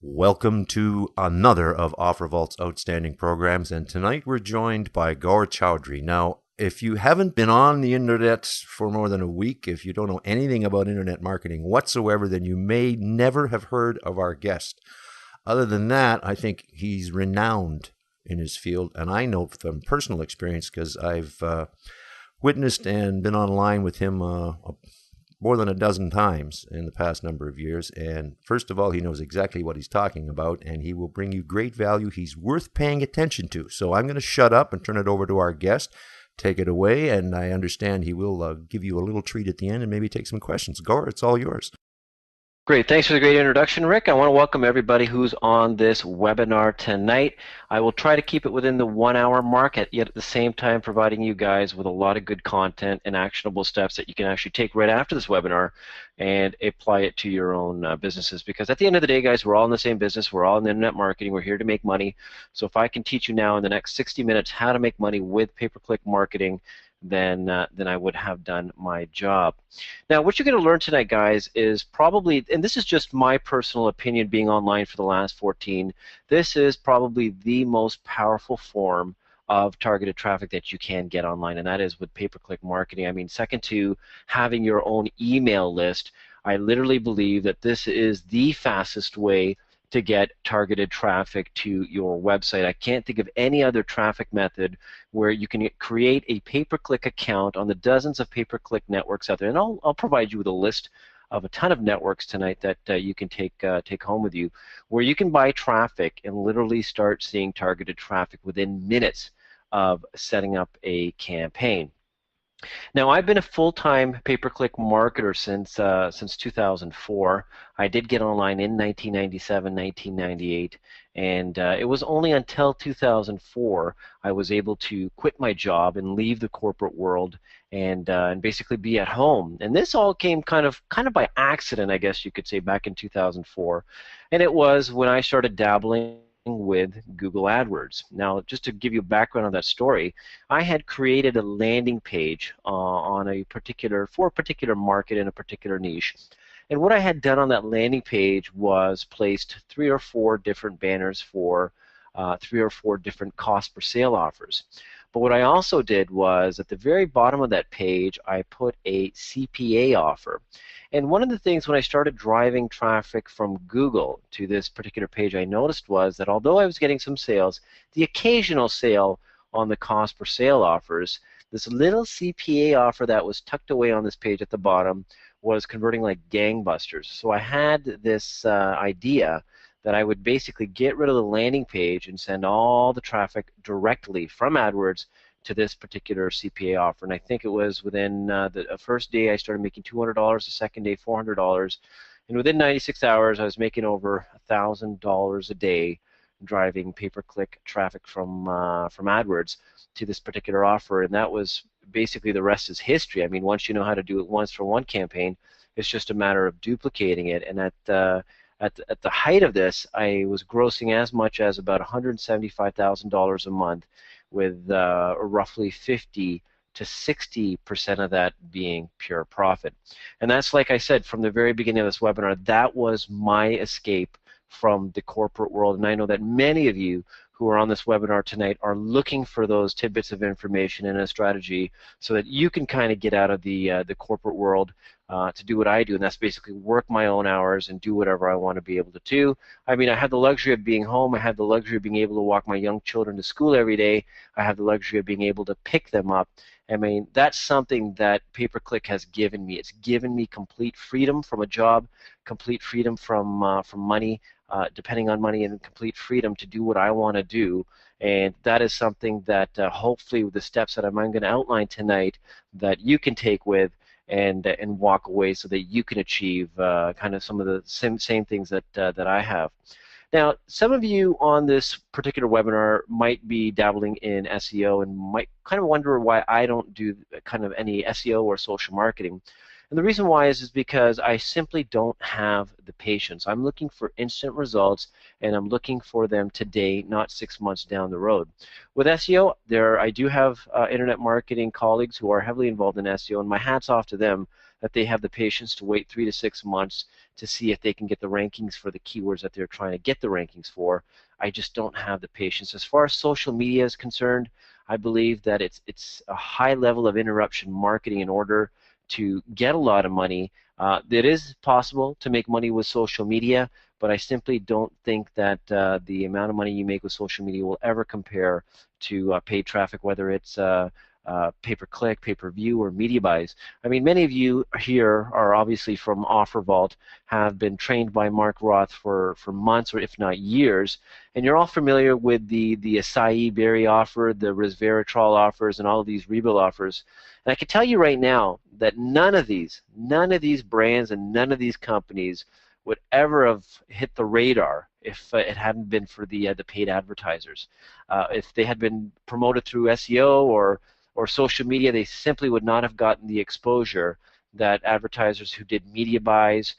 Welcome to another of OfferVault's outstanding programs, and tonight we're joined by Gaur Chowdhury. Now, if you haven't been on the internet for more than a week, if you don't know anything about internet marketing whatsoever, then you may never have heard of our guest. Other than that, I think he's renowned in his field, and I know from personal experience because I've witnessed and been online with him more than a dozen times in the past number of years. And first of all, he knows exactly what he's talking about, and he will bring you great value. He's worth paying attention to. So I'm going to shut up and turn it over to our guest. Take it away, and I understand he will give you a little treat at the end and maybe take some questions. Gaur, it's all yours. Great. Thanks for the great introduction, Rick. I want to welcome everybody who's on this webinar tonight. I will try to keep it within the 1 hour mark, yet at the same time providing you guys with a lot of good content and actionable steps that you can actually take right after this webinar and apply it to your own businesses. Because at the end of the day, guys, we're all in the same business. We're all in internet marketing. We're here to make money. So if I can teach you now in the next 60 minutes how to make money with pay-per-click marketing, then I would have done my job. Now, what you're going to learn tonight, guys, is probably, and this is just my personal opinion being online for the last 14, this is probably the most powerful form of targeted traffic that you can get online, and that is with pay-per-click marketing. I mean, second to having your own email list, I literally believe that this is the fastest way to get targeted traffic to your website. I can't think of any other traffic method where you can create a pay-per-click account on the dozens of pay-per-click networks out there. And I'll provide you with a list of a ton of networks tonight that you can take home with you, where you can buy traffic and literally start seeing targeted traffic within minutes of setting up a campaign. Now, I've been a full-time pay-per-click marketer since 2004. I did get online in 1997, 1998, and it was only until 2004 I was able to quit my job and leave the corporate world and basically be at home. And this all came kind of by accident, I guess you could say, back in 2004. And it was when I started dabbling with Google AdWords. Now, just to give you a background on that story, I had created a landing page for a particular market in a particular niche. And what I had done on that landing page was placed 3 or 4 different banners for 3 or 4 different cost per sale offers. But what I also did was at the very bottom of that page, I put a CPA offer. And one of the things when I started driving traffic from Google to this particular page I noticed was that although I was getting some sales, the occasional sale on the cost per sale offers, this little CPA offer that was tucked away on this page at the bottom was converting like gangbusters. So I had this idea that I would basically get rid of the landing page and send all the traffic directly from AdWords to this particular CPA offer. And I think it was within the first day I started making $200, the second day $400, and within 96 hours I was making over $1,000 a day driving pay-per-click traffic from AdWords to this particular offer. And that was basically, the rest is history. I mean, once you know how to do it once for one campaign, it's just a matter of duplicating it. And at the height of this, I was grossing as much as about $175,000 a month, with roughly 50 to 60% of that being pure profit. And that's, like I said, from the very beginning of this webinar, that was my escape from the corporate world. And I know that many of you who are on this webinar tonight are looking for those tidbits of information and a strategy so that you can kind of get out of the corporate world to do what I do, and that's basically work my own hours and do whatever I want to be able to do. I mean, I have the luxury of being home. I have the luxury of being able to walk my young children to school every day. I have the luxury of being able to pick them up. I mean, that's something that pay-per-click has given me. It's given me complete freedom from a job, complete freedom from money, depending on money, and complete freedom to do what I want to do. And that is something that hopefully with the steps that I'm going to outline tonight that you can take with and walk away so that you can achieve kind of some of the same things that I have. Now, some of you on this particular webinar might be dabbling in SEO and might kind of wonder why I don't do kind of any SEO or social marketing. And the reason why is because I simply don't have the patience. I'm looking for instant results, and I'm looking for them today, not 6 months down the road. With SEO, I do have internet marketing colleagues who are heavily involved in SEO, and my hat's off to them. that they have the patience to wait 3 to 6 months to see if they can get the rankings for the keywords that they're trying to get the rankings for. I just don't have the patience. As far as social media is concerned, I believe that it's a high level of interruption marketing in order to get a lot of money. It is possible to make money with social media, but I simply don't think that the amount of money you make with social media will ever compare to paid traffic, whether it's pay-per-click, pay-per-view, or media buys. I mean, many of you here are obviously from OfferVault, have been trained by Mark Roth for months or if not years, and you're all familiar with the acai berry offer, the resveratrol offers, and all of these rebuild offers. And I can tell you right now that none of these brands and none of these companies would ever have hit the radar if it hadn't been for the paid advertisers. If they had been promoted through SEO or social media, they simply would not have gotten the exposure that advertisers who did media buys,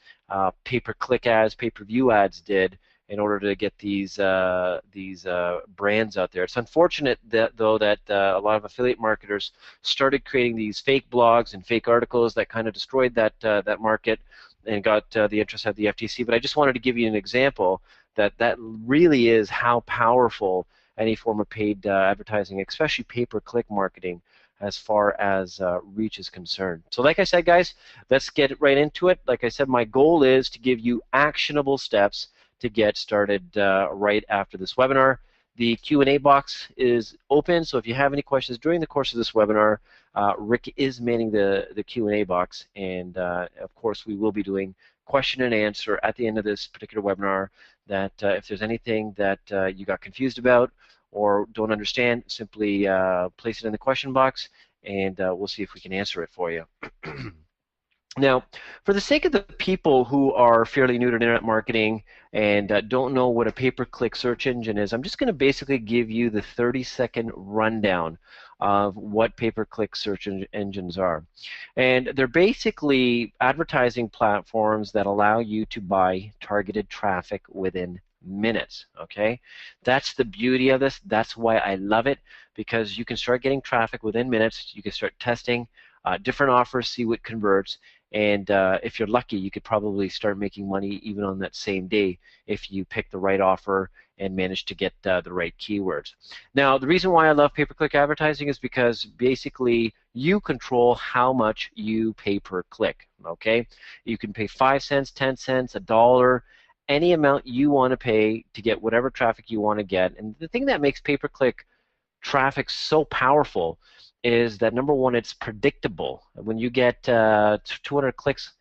pay-per-click ads, pay-per-view ads did in order to get these brands out there. It's unfortunate that, though, that a lot of affiliate marketers started creating these fake blogs and fake articles that kind of destroyed that market and got the interest of the FTC. But I just wanted to give you an example that really is how powerful any form of paid advertising, especially pay-per-click marketing, as far as reach is concerned. So like I said, guys, let's get right into it. Like I said, my goal is to give you actionable steps to get started right after this webinar. The Q&A box is open, so if you have any questions during the course of this webinar, Rick is manning the Q&A box, and of course we will be doing question and answer at the end of this particular webinar, that if there's anything that you got confused about or don't understand, simply place it in the question box, and we'll see if we can answer it for you. Now, for the sake of the people who are fairly new to internet marketing and don't know what a pay-per-click search engine is, I'm just going to basically give you the 30-second rundown of what pay-per-click search engines are. And they're basically advertising platforms that allow you to buy targeted traffic within minutes. Okay, that's the beauty of this. That's why I love it, because you can start getting traffic within minutes. You can start testing different offers, see what converts, and if you're lucky, you could probably start making money even on that same day if you pick the right offer and manage to get the right keywords. Now, the reason why I love pay-per-click advertising is because basically you control how much you pay per click. Okay, you can pay 5 cents, 10 cents, $1, any amount you want to pay to get whatever traffic you want to get. And the thing that makes pay-per-click traffic so powerful is that, number one, it's predictable. When you get 200 clicks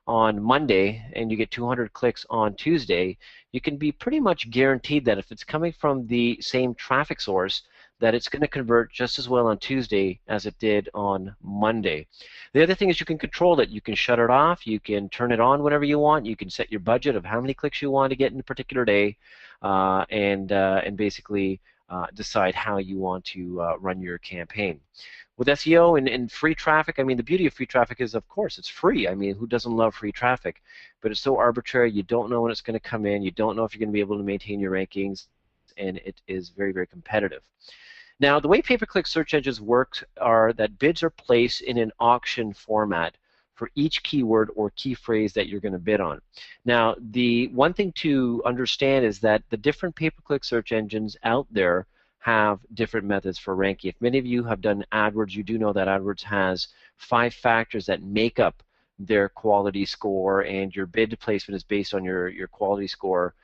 on Monday and you get 200 clicks on Tuesday, you can be pretty much guaranteed that if it's coming from the same traffic source, that it's going to convert just as well on Tuesday as it did on Monday. The other thing is you can control it. You can shut it off. You can turn it on whenever you want. You can set your budget of how many clicks you want to get in a particular day, and basically decide how you want to run your campaign. With SEO and free traffic, I mean, the beauty of free traffic is, of course, it's free. I mean, who doesn't love free traffic? But it's so arbitrary. You don't know when it's going to come in. You don't know if you're going to be able to maintain your rankings, and it is very, very competitive. Now, the way pay-per-click search engines work are that bids are placed in an auction format for each keyword or key phrase that you're going to bid on. Now, the one thing to understand is that the different pay-per-click search engines out there have different methods for ranking. If many of you have done AdWords, you do know that AdWords has 5 factors that make up their quality score, and your bid placement is based on your quality score,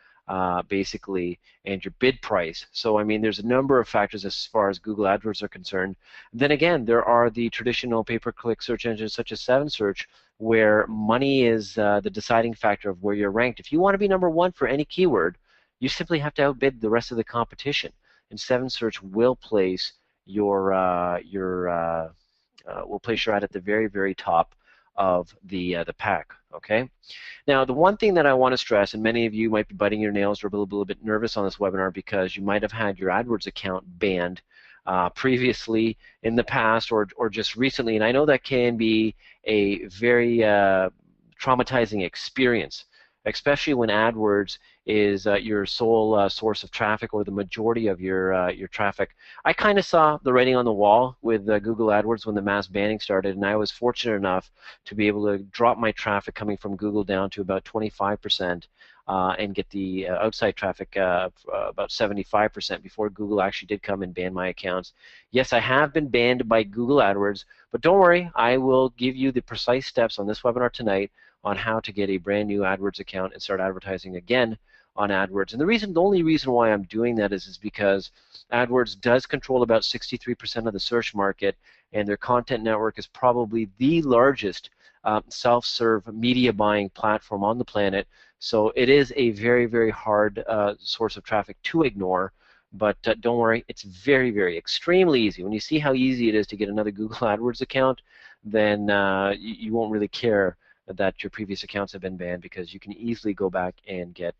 basically, and your bid price. So, I mean, there's a number of factors as far as Google AdWords are concerned. Then again, there are the traditional pay-per-click search engines such as 7Search, where money is the deciding factor of where you're ranked. If you want to be number 1 for any keyword, you simply have to outbid the rest of the competition. And 7Search will place your will place your ad at the very, very top of the pack. Okay. Now, the one thing that I want to stress, and many of you might be biting your nails or a little bit nervous on this webinar because you might have had your AdWords account banned previously in the past or just recently, and I know that can be a very traumatizing experience, especially when AdWords is your sole source of traffic or the majority of your traffic. I kind of saw the writing on the wall with Google AdWords when the mass banning started, and I was fortunate enough to be able to drop my traffic coming from Google down to about 25%. And get the outside traffic about 75% before Google actually did come and ban my accounts. Yes, I have been banned by Google AdWords, but don't worry, I will give you the precise steps on this webinar tonight on how to get a brand new AdWords account and start advertising again on AdWords. And the only reason why I'm doing that is because AdWords does control about 63% of the search market, and their content network is probably the largest self-serve media buying platform on the planet. So it is a very, very hard source of traffic to ignore. But don't worry, it's very, very extremely easy. When you see how easy it is to get another Google AdWords account, then you won't really care that your previous accounts have been banned, because you can easily go back and get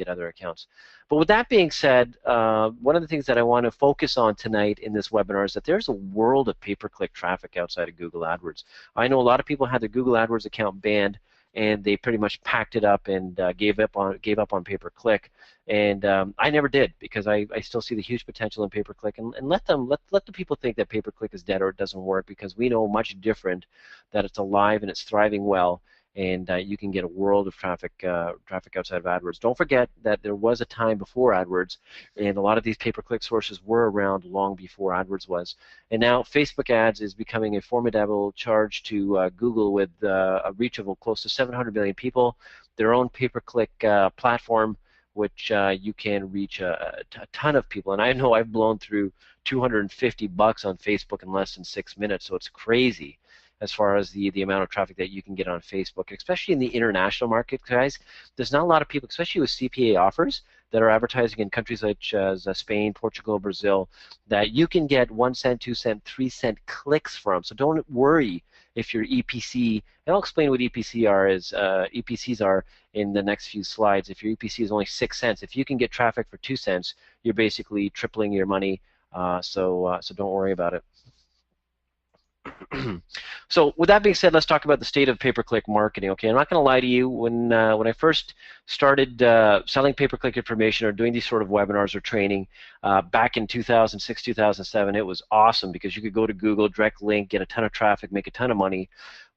other accounts. But with that being said, one of the things that I want to focus on tonight in this webinar is that there's a world of pay-per-click traffic outside of Google AdWords. I know a lot of people had their Google AdWords account banned, and they pretty much packed it up and gave up on pay-per-click. And I never did, because I still see the huge potential in pay-per-click, and let the people think that pay-per-click is dead or it doesn't work, because we know much different, that it's alive and it's thriving well, and you can get a world of traffic outside of AdWords. Don't forget that there was a time before AdWords, and a lot of these pay-per-click sources were around long before AdWords was. And now Facebook ads is becoming a formidable charge to Google, with a reach of close to 700 million people, their own pay-per-click platform, which you can reach a ton of people. And I know I've blown through $250 on Facebook in less than 6 minutes, so it's crazy as far as the amount of traffic that you can get on Facebook, especially in the international market, guys. There's not a lot of people, especially with CPA offers, that are advertising in countries such as Spain, Portugal, Brazil, that you can get 1 cent, 2 cent, 3 cent clicks from. So don't worry if your EPC, and I'll explain what EPCs are in the next few slides. If your EPC is only 6 cents, if you can get traffic for 2 cents, you're basically tripling your money. So don't worry about it. So with that being said, let's talk about the state of pay-per-click marketing. Okay, I'm not going to lie to you. When I first started selling pay-per-click information or doing these sort of webinars or training back in 2006, 2007, it was awesome, because you could go to Google, direct link, get a ton of traffic, make a ton of money.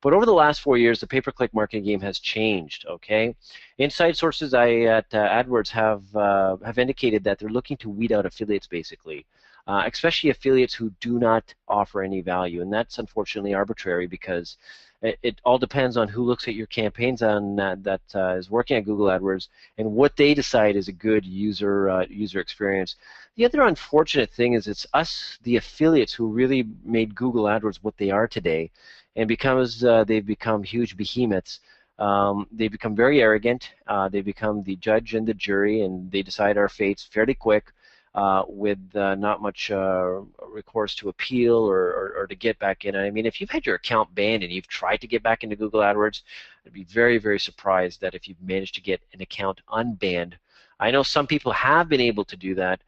But over the last 4 years, the pay-per-click marketing game has changed. Okay, inside sources at AdWords have indicated that they're looking to weed out affiliates, basically. Especially affiliates who do not offer any value, and that's unfortunately arbitrary, because it all depends on who looks at your campaigns on that is working at Google AdWords, and what they decide is a good user experience. The other unfortunate thing is it's us, the affiliates, who really made Google AdWords what they are today, and because they've become huge behemoths. They become very arrogant. They become the judge and the jury, and they decide our fates fairly quick. With not much recourse to appeal or to get back in. I mean, if you've had your account banned and you've tried to get back into Google AdWords, I'd be very, very surprised that if you've managed to get an account unbanned. I know some people have been able to do that,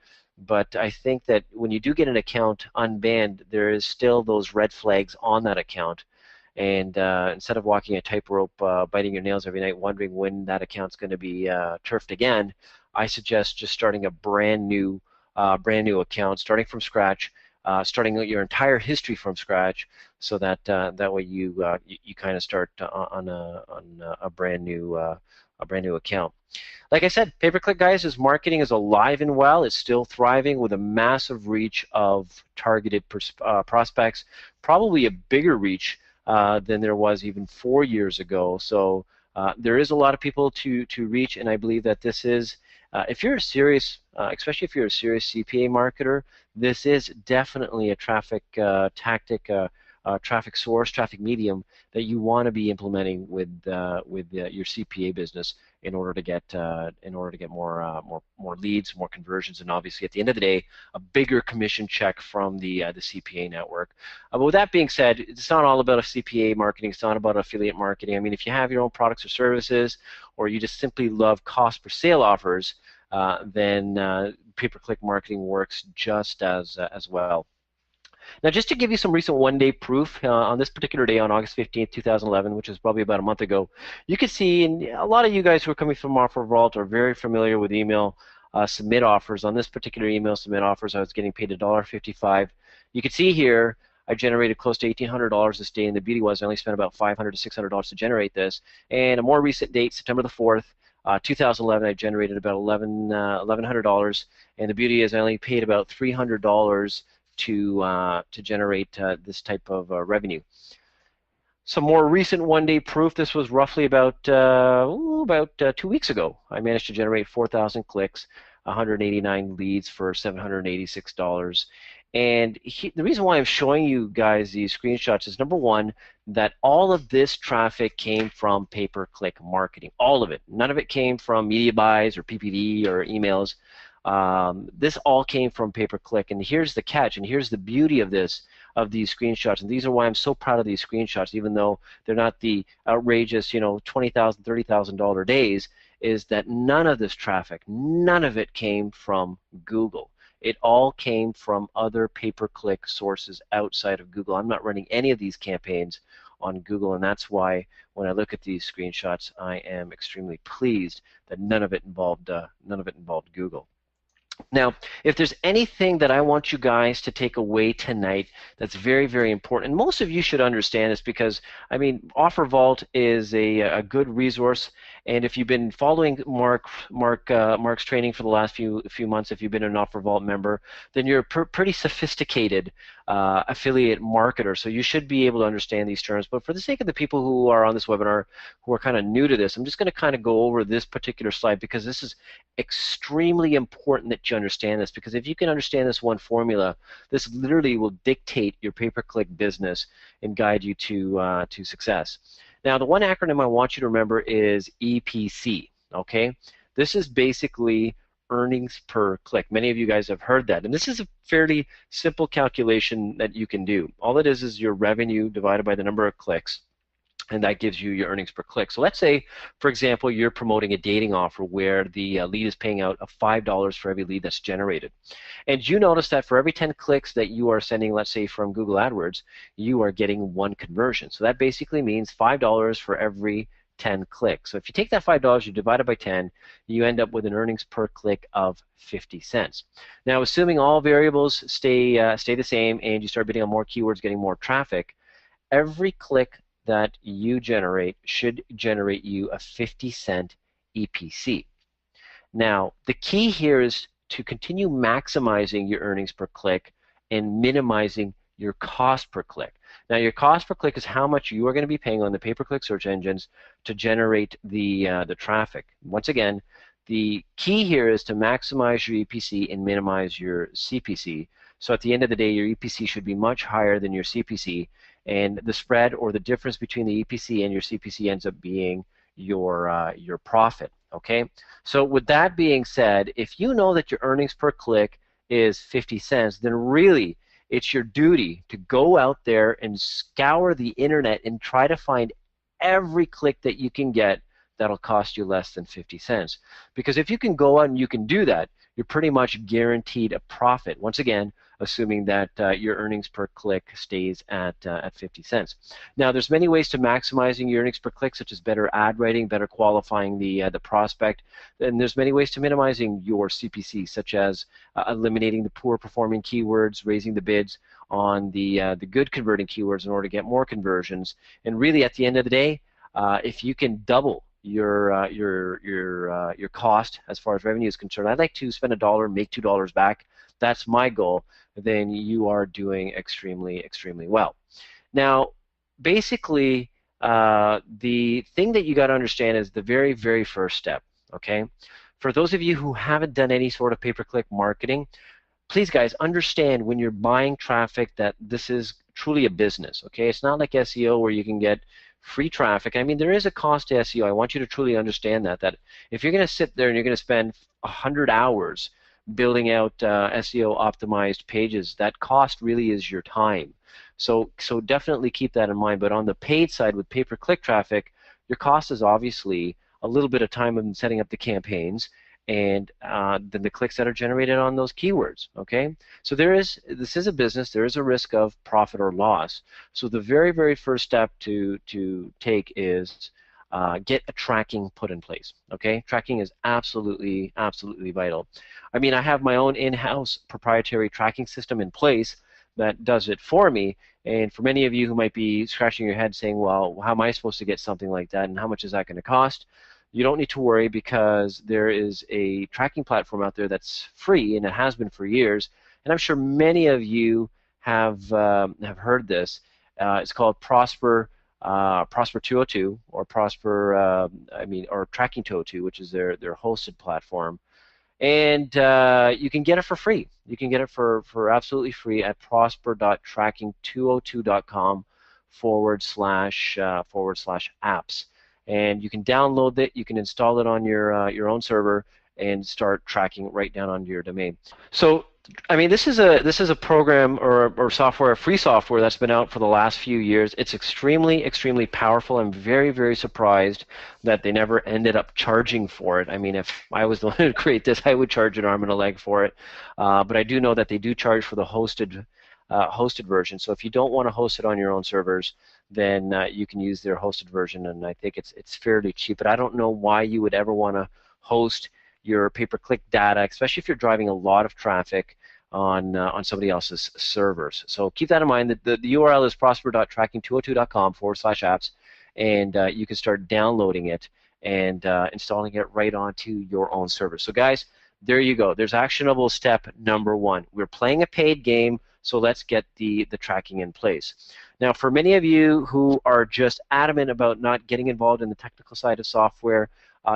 but I think that when you do get an account unbanned, there is still those red flags on that account. And instead of walking a tightrope, biting your nails every night, wondering when that account's going to be turfed again, I suggest just starting a brand new account, starting from scratch, starting your entire history from scratch, so that that way you kind of start on a brand new account. Like I said, pay-per-click, guys, is marketing is alive and well. It's still thriving with a massive reach of targeted prospects, probably a bigger reach than there was even 4 years ago. So there is a lot of people to reach, and I believe that this is, if you're a serious, especially if you're a serious CPA marketer, this is definitely a traffic tactic, traffic source, traffic medium that you want to be implementing with your CPA business in order to get more leads, more conversions, and obviously at the end of the day, a bigger commission check from the CPA network. But with that being said, it's not all about a CPA marketing. It's not about affiliate marketing. I mean, if you have your own products or services, or you just simply love cost per sale offers, then pay-per-click marketing works just as well. Now, just to give you some recent one-day proof, on this particular day, on August 15th, 2011, which is probably about a month ago, you can see, and a lot of you guys who are coming from OfferVault are very familiar with email submit offers. On this particular email submit offers, I was getting paid $1.55. You can see here, I generated close to $1,800 this day, and the beauty was I only spent about $500 to $600 to generate this. And a more recent date, September the 4th, 2011, I generated about $1,100, and the beauty is I only paid about $300 to generate this type of revenue. Some more recent one-day proof. This was roughly about 2 weeks ago. I managed to generate 4,000 clicks, 189 leads for $786. And the reason why I'm showing you guys these screenshots is, number one, that all of this traffic came from pay-per-click marketing. All of it. None of it came from media buys or PPV or emails. This all came from pay-per-click. And here's the catch, and here's the beauty of this, of these screenshots. And these are why I'm so proud of these screenshots, even though they're not the outrageous, $20,000, $30,000 days, is that none of this traffic, none of it came from Google. It all came from other pay-per-click sources outside of Google. I'm not running any of these campaigns on Google, and that's why when I look at these screenshots, I am extremely pleased that none of it involved Google. Now, if there's anything that I want you guys to take away tonight that's very, very important, and most of you should understand this because, I mean, OfferVault is a good resource, and if you've been following Mark's training for the last few months, if you've been an OfferVault member, then you're a pretty sophisticated affiliate marketer, so you should be able to understand these terms. But for the sake of the people who are on this webinar who are kind of new to this, I'm just going to kind of go over this particular slide because this is extremely important that you understand this, because if you can understand this one formula, this literally will dictate your pay-per-click business and guide you to success. Now, the one acronym I want you to remember is EPC, okay? This is basically earnings per click. Many of you guys have heard that, and this is a fairly simple calculation that you can do. All it is your revenue divided by the number of clicks, and that gives you your earnings per click. So let's say, for example, you're promoting a dating offer where the lead is paying out $5 for every lead that's generated. And you notice that for every 10 clicks that you are sending, let's say from Google AdWords, you are getting 1 conversion. So that basically means $5 for every 10 clicks. So if you take that $5, you divide it by 10, you end up with an earnings per click of 50 cents. Now, assuming all variables stay the same and you start bidding on more keywords, getting more traffic, every click that you generate should generate you a 50-cent EPC. Now, the key here is to continue maximizing your earnings per click and minimizing your cost per click. Now, your cost per click is how much you are going to be paying on the pay-per-click search engines to generate the traffic. Once again, the key here is to maximize your EPC and minimize your CPC. So at the end of the day, your EPC should be much higher than your CPC, and the spread or the difference between the EPC and your CPC ends up being your profit. Okay. So with that being said, if you know that your earnings per click is 50 cents, then really it's your duty to go out there and scour the internet and try to find every click that you can get that'll cost you less than 50 cents. Because if you can go out and you can do that, you're pretty much guaranteed a profit. Once again, assuming that your earnings per click stays at 50 cents. Now, there's many ways to maximizing your earnings per click, such as better ad writing, better qualifying the prospect, and there's many ways to minimizing your CPC, such as eliminating the poor performing keywords, raising the bids on the good converting keywords in order to get more conversions. And really, at the end of the day, if you can double your cost as far as revenue is concerned, I'd like to spend $1, make $2 back. That's my goal. Then you are doing extremely well. Now, basically, the thing that you got to understand is the very first step. Okay, for those of you who haven't done any sort of pay-per-click marketing, please, guys, understand when you're buying traffic that this is truly a business. Okay, it's not like SEO where you can get free traffic. I mean, there is a cost to SEO. I want you to truly understand that if you're going to sit there and you're going to spend 100 hours building out SEO optimized pages, that cost really is your time. So definitely keep that in mind. But on the paid side with pay-per-click traffic, your cost is obviously a little bit of time in setting up the campaigns, and then the clicks that are generated on those keywords. Okay, so this is a business. There is a risk of profit or loss. So the very first step to take is get a tracking put in place. Okay, tracking is absolutely vital. I mean, I have my own in-house proprietary tracking system in place that does it for me. And for many of you who might be scratching your head saying, well, how am I supposed to get something like that, and how much is that going to cost? You don't need to worry, because there is a tracking platform out there that's free, and it has been for years. And I'm sure many of you have heard this. It's called Prosper 202, or or Tracking 202, which is their hosted platform. And you can get it for free. You can get it for absolutely free at prosper.tracking202.com /apps. And you can download it, you can install it on your own server, and start tracking right down onto your domain. So I mean, this is a program or software, free software, that's been out for the last few years. It's extremely powerful. I'm very surprised that they never ended up charging for it. I mean, if I was the one to create this, I would charge an arm and a leg for it. But I do know that they do charge for the hosted version. So if you don't want to host it on your own servers, then you can use their hosted version, and I think it's fairly cheap. But I don't know why you would ever want to host your pay-per-click data, especially if you're driving a lot of traffic on somebody else's servers. So keep that in mind. The URL is prosper.tracking202.com /apps, and you can start downloading it and installing it right onto your own server. So guys, there you go. There's actionable step number one. We're playing a paid game, so let's get the tracking in place. Now, for many of you who are just adamant about not getting involved in the technical side of software,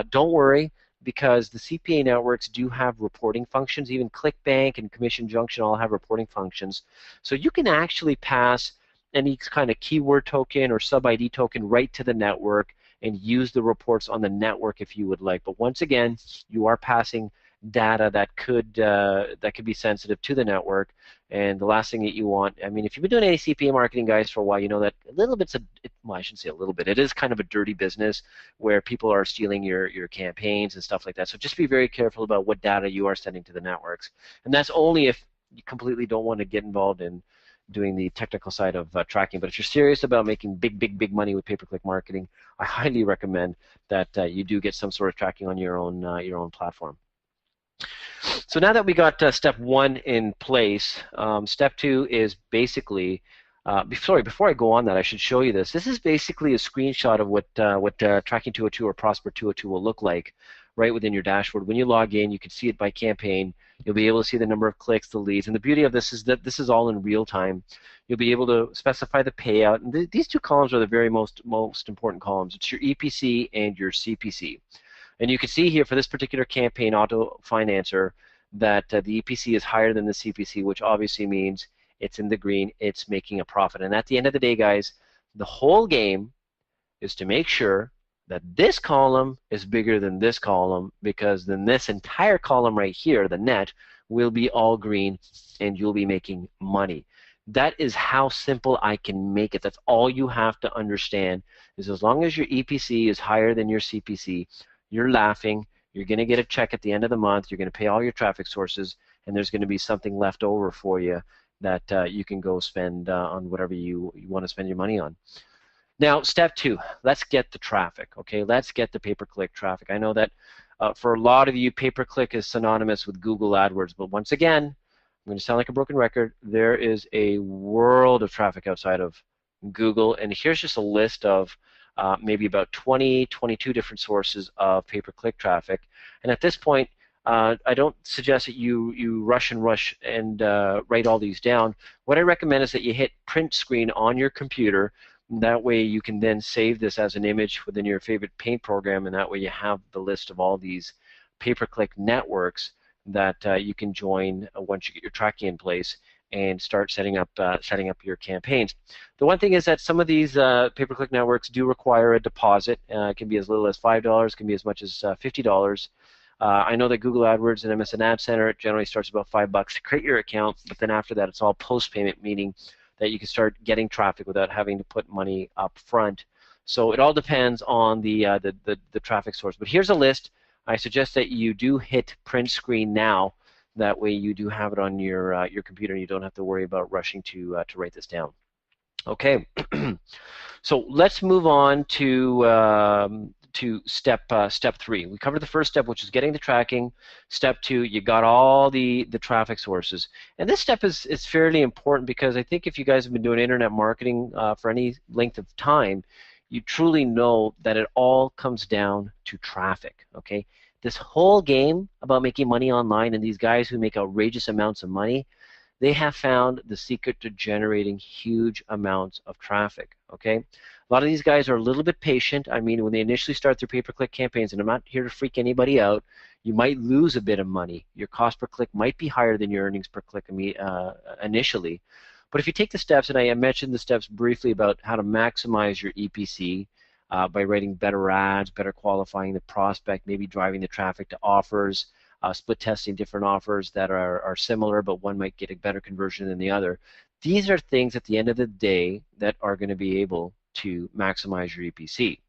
don't worry, because the CPA networks do have reporting functions. Even ClickBank and Commission Junction all have reporting functions. So you can actually pass any kind of keyword token or sub-ID token right to the network and use the reports on the network if you would like. But once again, you are passing data that could be sensitive to the network, and the last thing that you want, I mean, if you've been doing any CPA marketing, guys, for a while, you know that a little bit's well, I shouldn't say a little bit, it is kind of a dirty business where people are stealing your campaigns and stuff like that. So just be very careful about what data you are sending to the networks, and that's only if you completely don't want to get involved in doing the technical side of tracking. But if you're serious about making big money with pay-per-click marketing, I highly recommend that you do get some sort of tracking on your own platform. So now that we got step one in place, step two is basically, before I go on that, I should show you this. This is basically a screenshot of what Tracking 202 or Prosper 202 will look like right within your dashboard. When you log in, you can see it by campaign. You'll be able to see the number of clicks, the leads, and the beauty of this is that this is all in real time. You'll be able to specify the payout, and these two columns are the very most important columns. It's your EPC and your CPC. And you can see here for this particular campaign, Auto Financer, that the EPC is higher than the CPC, which obviously means it's in the green, it's making a profit. And at the end of the day, guys, the whole game is to make sure that this column is bigger than this column, because then this entire column right here, the net, will be all green and you'll be making money. That is how simple I can make it. That's all you have to understand, is as long as your EPC is higher than your CPC, you're laughing, you're going to get a check at the end of the month, you're going to pay all your traffic sources, and there's going to be something left over for you that you can go spend on whatever you want to spend your money on. Now, step two, let's get the traffic, okay? Let's get the pay-per-click traffic. I know that for a lot of you, pay-per-click is synonymous with Google AdWords, but once again, I'm going to sound like a broken record, there is a world of traffic outside of Google, and here's just a list of maybe about 22 different sources of pay-per-click traffic. And at this point, I don't suggest that you rush and write all these down. What I recommend is that you hit print screen on your computer. That way you can then save this as an image within your favorite paint program, and that way you have the list of all these pay-per-click networks that you can join once you get your tracking in place and start setting up your campaigns. The one thing is that some of these pay-per-click networks do require a deposit. It can be as little as $5, can be as much as $50. I know that Google AdWords and MSN Ad Center, it generally starts about $5 to create your account, but then after that it's all post-payment, meaning that you can start getting traffic without having to put money up front. So it all depends on the traffic source. But here's a list. I suggest that you do hit print screen now. That way you do have it on your computer and you don't have to worry about rushing to write this down. Okay. So let's move on to step 3. We covered the first step, which is getting the tracking. Step 2, you got all the traffic sources, and this step is fairly important because I think if you guys have been doing internet marketing for any length of time, you truly know that it all comes down to traffic. Okay, this whole game about making money online and these guys who make outrageous amounts of money, they have found the secret to generating huge amounts of traffic. Okay, a lot of these guys are a little bit patient. I mean, when they initially start their pay-per-click campaigns, and I'm not here to freak anybody out, you might lose a bit of money. Your cost per click might be higher than your earnings per click initially. But if you take the steps, and I mentioned the steps briefly about how to maximize your EPC by writing better ads, better qualifying the prospect, maybe driving the traffic to offers, split testing different offers that are similar, but one might get a better conversion than the other. These are things at the end of the day that are going to be able to maximize your EPC.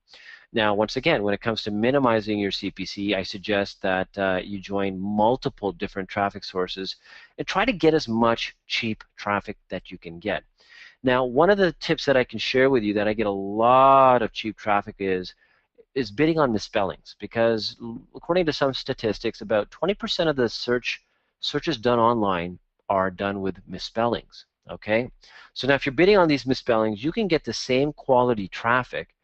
Now, once again, when it comes to minimizing your CPC, I suggest that you join multiple different traffic sources and try to get as much cheap traffic that you can get. Now, one of the tips that I can share with you that I get a lot of cheap traffic is bidding on misspellings, because according to some statistics, about 20% of the searches done online are done with misspellings. Okay, so now if you're bidding on these misspellings, you can get the same quality traffic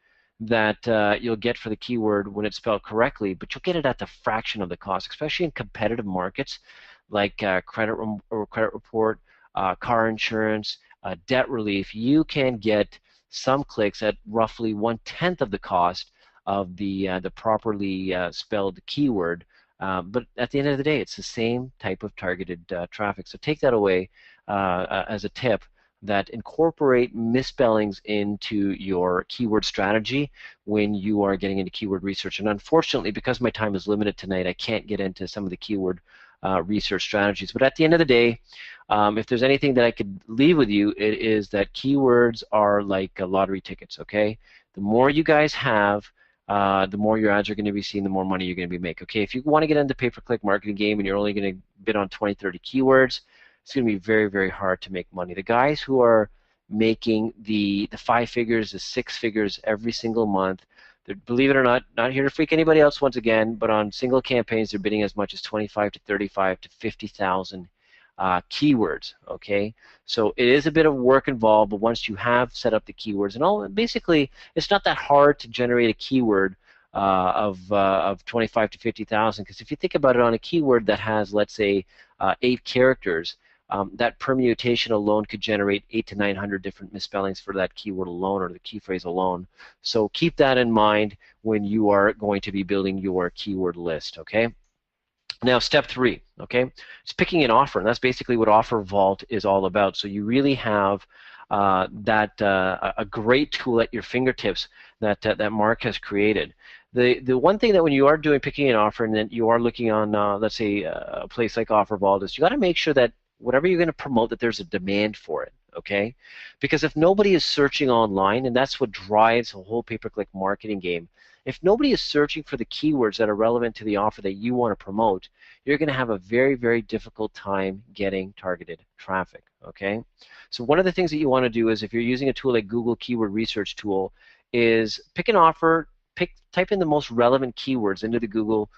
that you'll get for the keyword when it's spelled correctly, but you'll get it at the fraction of the cost, especially in competitive markets like credit report, car insurance, debt relief. You can get some clicks at roughly 1/10 of the cost of the properly spelled keyword, but at the end of the day, it's the same type of targeted traffic. So take that away as a tip, that incorporate misspellings into your keyword strategy when you are getting into keyword research. And unfortunately, because my time is limited tonight, I can't get into some of the keyword research strategies. But at the end of the day, if there's anything that I could leave with you, it is that keywords are like lottery tickets. Okay, the more you guys have, the more your ads are going to be seen, the more money you're going to be making. Okay, if you want to get into the pay-per-click marketing game and you're only going to bid on 20, 30 keywords, it's going to be very, very hard to make money. The guys who are making the 5 figures, the 6 figures every single month, believe it or not here to freak anybody else once again, but on single campaigns, they're bidding as much as 25 to 35 to 50,000 keywords. Okay, so it is a bit of work involved, but once you have set up the keywords and all, basically, it's not that hard to generate a keyword of 25 to 50,000. Because if you think about it, on a keyword that has, let's say, 8 characters, that permutation alone could generate 800 to 900 different misspellings for that keyword alone, or the key phrase alone. So keep that in mind when you are going to be building your keyword list. Okay. Now, step 3, okay, it's picking an offer, and that's basically what OfferVault is all about. So you really have a great tool at your fingertips that Mark has created. The one thing that when you are picking an offer and then you are looking on, let's say, a place like OfferVault, is you got to make sure that whatever you're going to promote, that there's a demand for it. Okay, because if nobody is searching online, and that's what drives the whole pay-per-click marketing game, if nobody is searching for the keywords that are relevant to the offer that you want to promote, you're going to have a very, very difficult time getting targeted traffic. Okay, so one of the things that you want to do is, if you're using a tool like Google Keyword Research Tool, is pick an offer, type in the most relevant keywords into the Google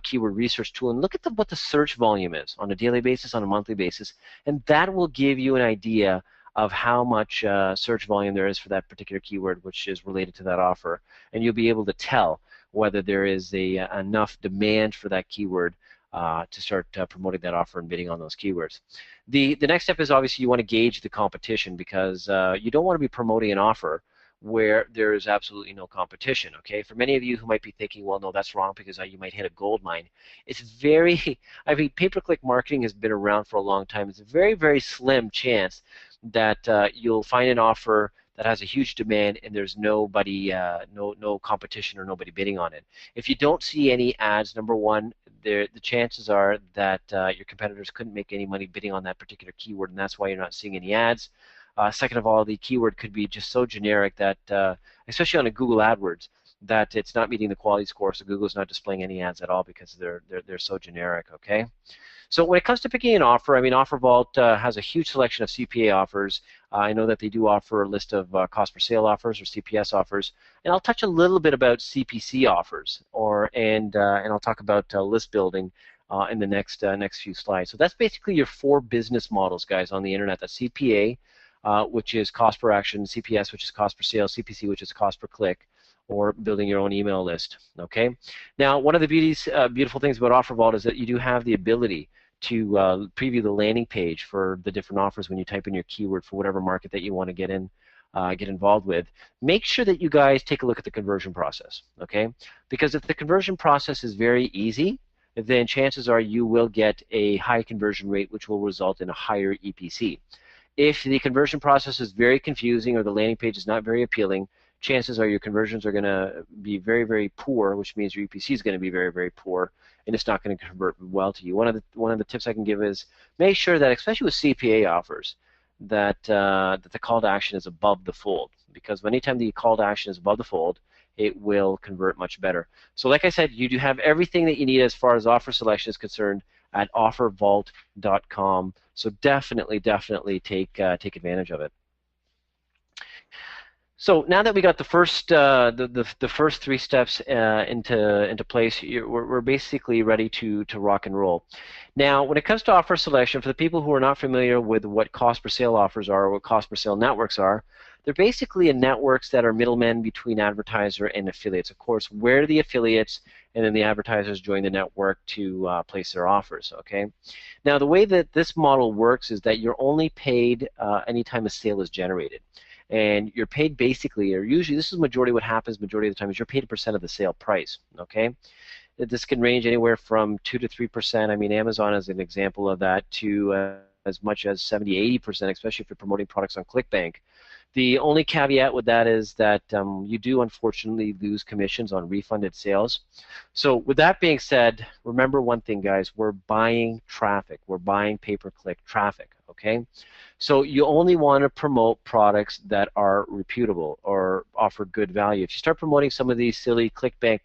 Keyword Research Tool, and look at what the search volume is on a daily basis, on a monthly basis, and that will give you an idea of how much search volume there is for that particular keyword, which is related to that offer, and you'll be able to tell whether there is enough demand for that keyword to start promoting that offer and bidding on those keywords. The next step is, obviously, you want to gauge the competition, because you don't want to be promoting an offer where there is absolutely no competition. Okay, for many of you who might be thinking, well, no, that's wrong, because you might hit a gold mine. It's very, I mean, pay-per-click marketing has been around for a long time. It's a very, very slim chance that you'll find an offer that has a huge demand and there's nobody, no competition or nobody bidding on it. If you don't see any ads, number one, the chances are that your competitors couldn't make any money bidding on that particular keyword, and that's why you're not seeing any ads. Second of all, the keyword could be just so generic that, especially on a Google AdWords, that it's not meeting the quality score, so Google's not displaying any ads at all because they're so generic. Okay. So when it comes to picking an offer, I mean, OfferVault has a huge selection of CPA offers. I know that they do offer a list of cost per sale offers or CPS offers, and I'll touch a little bit about CPC offers, and I'll talk about list building in the next few slides. So that's basically your 4 business models, guys, on the internet. That's CPA, which is cost per action; CPS, which is cost per sale; CPC, which is cost per click, or building your own email list. Okay. Now, one of the beautiful things about OfferVault is that you do have the ability to preview the landing page for the different offers when you type in your keyword for whatever market that you want to get involved with. Make sure that you guys take a look at the conversion process, okay? Because if the conversion process is very easy, then chances are you will get a high conversion rate, which will result in a higher EPC. If the conversion process is very confusing or the landing page is not very appealing, chances are your conversions are going to be very, very poor, which means your EPC is going to be very, very poor, and it's not going to convert well to you. One of the tips I can give is make sure that, especially with CPA offers, that the call to action is above the fold, because anytime the call to action is above the fold, it will convert much better. So like I said, you do have everything that you need as far as offer selection is concerned at OfferVault.com. So definitely take advantage of it. So now that we got the first the first 3 steps into place, we're basically ready to rock and roll. Now, when it comes to offer selection, for the people who are not familiar with what cost per sale offers are or what cost per sale networks are, they're basically networks that are middlemen between advertiser and affiliates. Of course, where the affiliates and then the advertisers join the network to place their offers. Okay. Now, the way that this model works is that you're only paid anytime a sale is generated. And you're paid basically, or usually this is majority what happens majority of the time, is you're paid a % of the sale price, okay? This can range anywhere from 2 to 3%. I mean, Amazon is an example of that, to as much as 70, 80%, especially if you're promoting products on ClickBank. The only caveat with that is that you do unfortunately lose commissions on refunded sales. So with that being said, remember one thing, guys, we're buying traffic. We're buying pay-per-click traffic, okay? So you only want to promote products that are reputable or offer good value. If you start promoting some of these silly ClickBank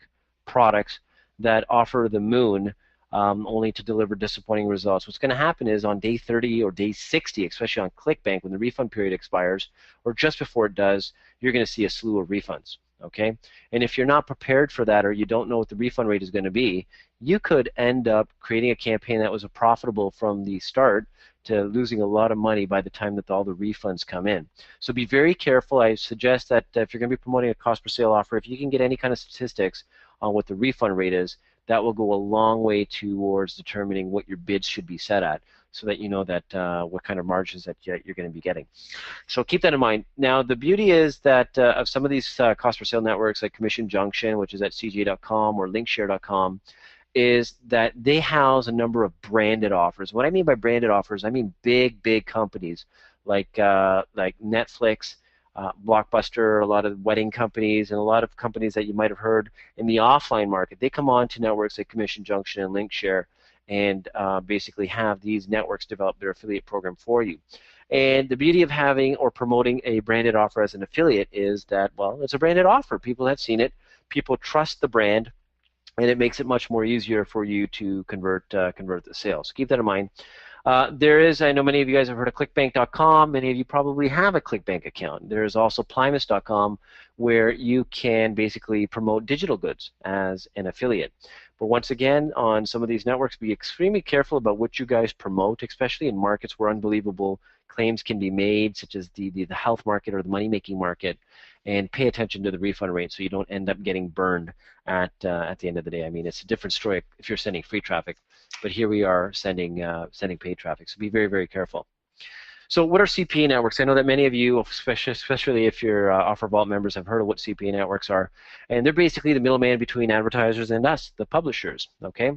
products that offer the moon, only to deliver disappointing results, what's going to happen is on day 30 or day 60, especially on ClickBank, when the refund period expires, or just before it does, you're going to see a slew of refunds. Okay? And if you're not prepared for that, or you don't know what the refund rate is going to be, you could end up creating a campaign that was profitable from the start to losing a lot of money by the time that all the refunds come in. So be very careful. I suggest that if you're going to be promoting a cost per sale offer, if you can get any kind of statistics on what the refund rate is, that will go a long way towards determining what your bids should be set at, so that you know that what kind of margins that you're going to be getting. So keep that in mind. Now, the beauty is that of some of these cost per sale networks like Commission Junction, which is at cj.com, or linkshare.com, is that they house a number of branded offers. What I mean by branded offers, I mean big companies like Netflix, Blockbuster, a lot of wedding companies, and a lot of companies that you might have heard in the offline market. They come on to networks like Commission Junction and Linkshare, and basically have these networks develop their affiliate program for you. And the beauty of having or promoting a branded offer as an affiliate is that, well, it's a branded offer. People have seen it. People trust the brand, and it makes it much more easier for you to convert the sale. So keep that in mind. There is, I know many of you guys have heard of clickbank.com. Many of you probably have a ClickBank account. There's also Plimus.com, where you can basically promote digital goods as an affiliate. But once again, on some of these networks, be extremely careful about what you guys promote, especially in markets where unbelievable claims can be made, such as the health market or the money-making market, and pay attention to the refund rate so you don't end up getting burned at the end of the day. I mean, it's a different story if you're sending free traffic, but here we are sending paid traffic, so be very careful. So what are CPA networks? I know that many of you, especially if you're OfferVault members, have heard of what CPA networks are. And they're basically the middleman between advertisers and us, the publishers. Okay.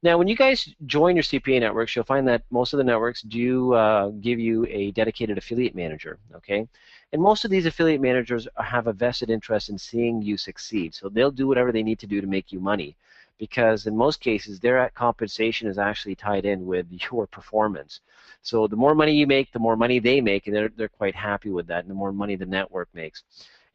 Now, when you guys join your CPA networks, you'll find that most of the networks do give you a dedicated affiliate manager. Okay. And most of these affiliate managers have a vested interest in seeing you succeed. So they'll do whatever they need to do to make you money, because in most cases, their compensation is actually tied in with your performance. So the more money you make, the more money they make, and they're quite happy with that, and the more money the network makes.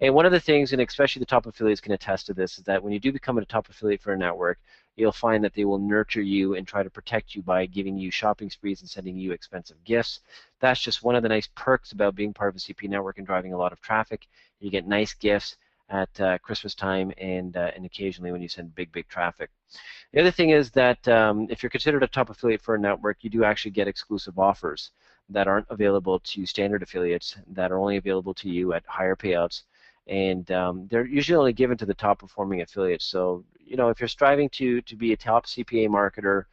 And one of the things, and especially the top affiliates can attest to this, is that when you do become a top affiliate for a network, you'll find that they will nurture you and try to protect you by giving you shopping sprees and sending you expensive gifts. That's just one of the nice perks about being part of a CPA network and driving a lot of traffic. You get nice gifts at Christmas time and occasionally when you send big traffic. The other thing is that if you're considered a top affiliate for a network, you do actually get exclusive offers that aren't available to standard affiliates, that are only available to you at higher payouts, and they're usually only given to the top performing affiliates. So, you know, if you're striving to be a top CPA marketer,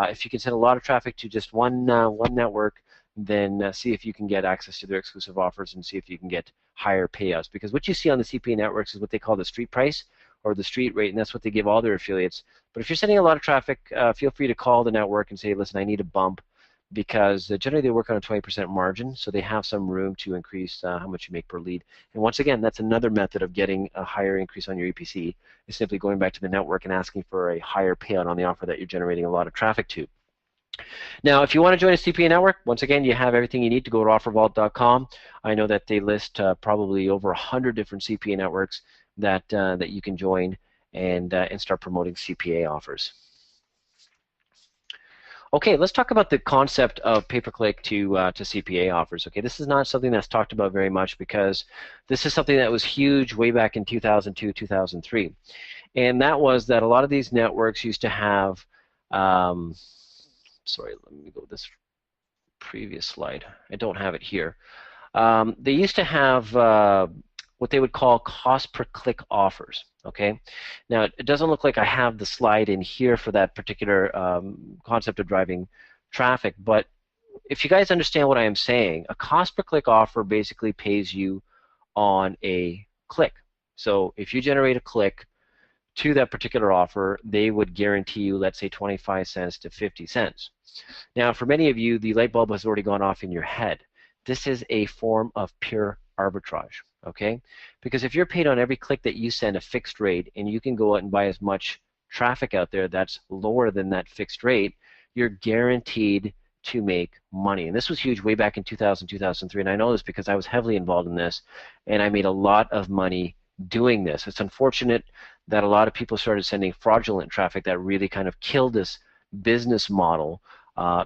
if you can send a lot of traffic to just one network, then see if you can get access to their exclusive offers and see if you can get higher payouts. Because what you see on the CPA networks is what they call the street price or the street rate, and that's what they give all their affiliates. But if you're sending a lot of traffic, feel free to call the network and say, listen, I need a bump, because generally they work on a 20% margin, so they have some room to increase how much you make per lead. And once again, that's another method of getting a higher increase on your EPC, is simply going back to the network and asking for a higher payout on the offer that you're generating a lot of traffic to. Now, if you want to join a CPA network, once again, you have everything you need to go to OfferVault.com. I know that they list probably over 100 different CPA networks that you can join and start promoting CPA offers. Okay, let's talk about the concept of pay-per-click to CPA offers. Okay, this is not something that's talked about very much because this is something that was huge way back in 2002, 2003, and that was that a lot of these networks used to have. Sorry, let me go to this previous slide. I don't have it here. They used to have what they would call cost per click offers. Okay, now it doesn't look like I have the slide in here for that particular concept of driving traffic, but if you guys understand what I am saying, a cost per click offer basically pays you on a click. So if you generate a click to that particular offer, they would guarantee you, let's say, 25 cents to 50 cents. Now, for many of you, the light bulb has already gone off in your head. This is a form of pure arbitrage, okay? Because if you're paid on every click that you send a fixed rate, and you can go out and buy as much traffic out there that's lower than that fixed rate, you're guaranteed to make money. And this was huge way back in 2000, 2003, and I know this because I was heavily involved in this, and I made a lot of money doing this. It's unfortunate that a lot of people started sending fraudulent traffic that really kind of killed this business model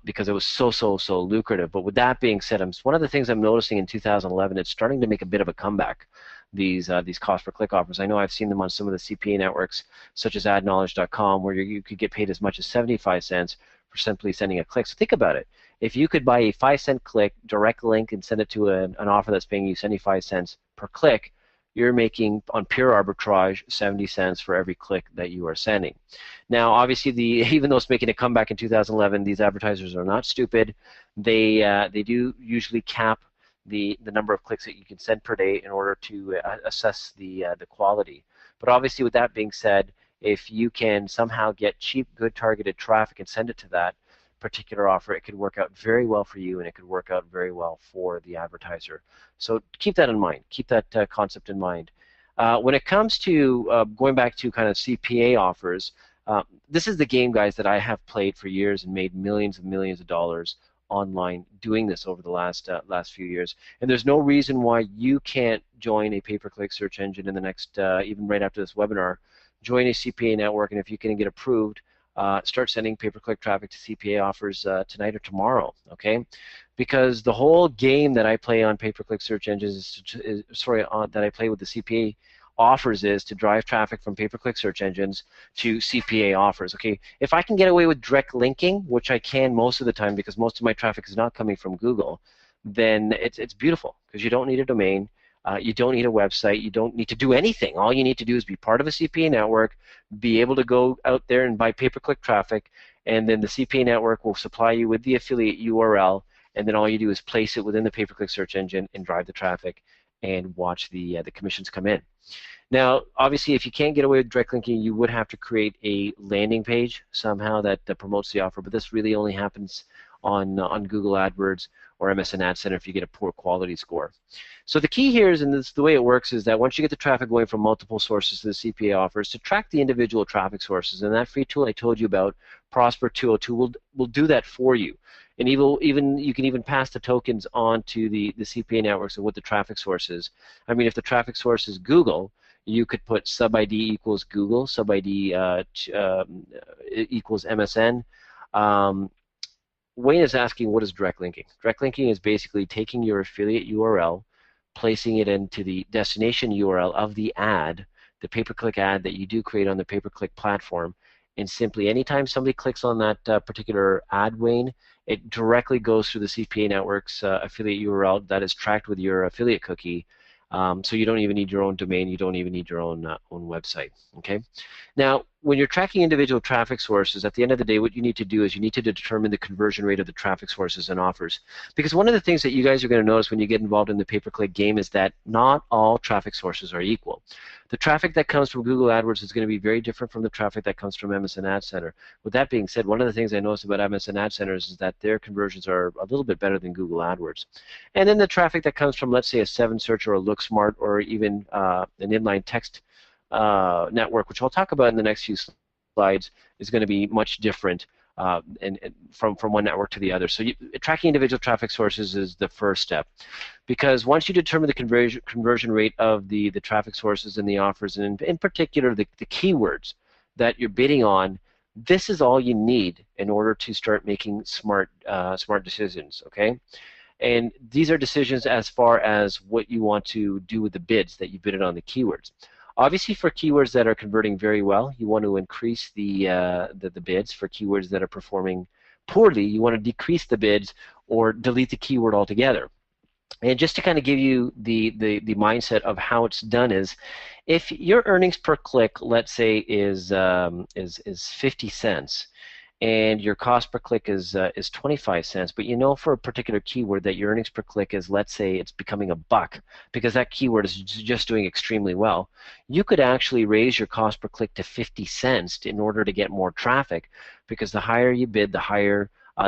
because it was so lucrative. But with that being said, one of the things I'm noticing in 2011, it's starting to make a bit of a comeback, these cost per click offers. I know I've seen them on some of the CPA networks, such as adknowledge.com, where you could get paid as much as 75 cents for simply sending a click. So think about it. If you could buy a 5-cent click, direct link, and send it to an offer that's paying you 75 cents per click, you're making, on pure arbitrage, 70 cents for every click that you are sending. Now, obviously, even though it's making a comeback in 2011, these advertisers are not stupid. They do usually cap the number of clicks that you can send per day in order to assess the quality. But obviously, with that being said, if you can somehow get cheap, good targeted traffic and send it to that particular offer, it could work out very well for you, and it could work out very well for the advertiser. So keep that in mind. Keep that concept in mind. When it comes to going back to kind of CPA offers, this is the game, guys, that I have played for years and made millions and millions of dollars online doing this over the last few years. And there's no reason why you can't join a pay-per-click search engine in the next, even right after this webinar, join a CPA network, and if you can get approved, start sending pay-per-click traffic to CPA offers tonight or tomorrow, okay? Because the whole game that I play on pay-per-click search engines that I play with the CPA offers is to drive traffic from pay-per-click search engines to CPA offers, okay? If I can get away with direct linking, which I can most of the time because most of my traffic is not coming from Google, then it's beautiful because you don't need a domain. You don't need a website. You don't need to do anything. All you need to do is be part of a CPA network, be able to go out there and buy pay-per-click traffic, and then the CPA network will supply you with the affiliate URL, and then all you do is place it within the pay-per-click search engine and drive the traffic and watch the commissions come in. Now, obviously, if you can't get away with direct linking, you would have to create a landing page somehow that promotes the offer, but this really only happens on Google AdWords or MSN Ad Center if you get a poor quality score. So the key here is, and this, the way it works, is that once you get the traffic going from multiple sources to the CPA offers, to track the individual traffic sources, and that free tool I told you about, Prosper 202, will do that for you. And even you can even pass the tokens on to the CPA networks of what the traffic source is. I mean, if the traffic source is Google, you could put sub ID equals Google, sub ID equals MSN. Wayne is asking, what is direct linking? Direct linking is basically taking your affiliate URL, placing it into the destination URL of the ad, the pay-per-click ad that you do create on the pay-per-click platform, and simply anytime somebody clicks on that particular ad, Wayne, it directly goes through the CPA network's affiliate URL that is tracked with your affiliate cookie. So you don't even need your own domain. You don't even need your own website. Okay. Now, when you're tracking individual traffic sources, at the end of the day, what you need to do is you need to determine the conversion rate of the traffic sources and offers. Because one of the things that you guys are going to notice when you get involved in the pay-per-click game is that not all traffic sources are equal. The traffic that comes from Google AdWords is going to be very different from the traffic that comes from MSN Ad Center. With that being said, one of the things I noticed about MSN Ad Centers is that their conversions are a little bit better than Google AdWords. And then the traffic that comes from, let's say, a 7Search or a LookSmart or even an inline text network, which I'll talk about in the next few slides, is going to be much different and from one network to the other. So tracking individual traffic sources is the first step, because once you determine the conversion rate of the traffic sources and the offers, and in particular the keywords that you're bidding on, this is all you need in order to start making smart decisions. Okay. And these are decisions as far as what you want to do with the bids that you bidded on the keywords. Obviously, for keywords that are converting very well, you want to increase the bids. For keywords that are performing poorly, you want to decrease the bids or delete the keyword altogether. And just to kind of give you the mindset of how it's done is, if your earnings per click, let's say, is 50 cents, and your cost per click is 25 cents, but you know for a particular keyword that your earnings per click is, let's say, it's becoming $1 because that keyword is just doing extremely well, you could actually raise your cost per click to 50 cents in order to get more traffic, because the higher you bid, the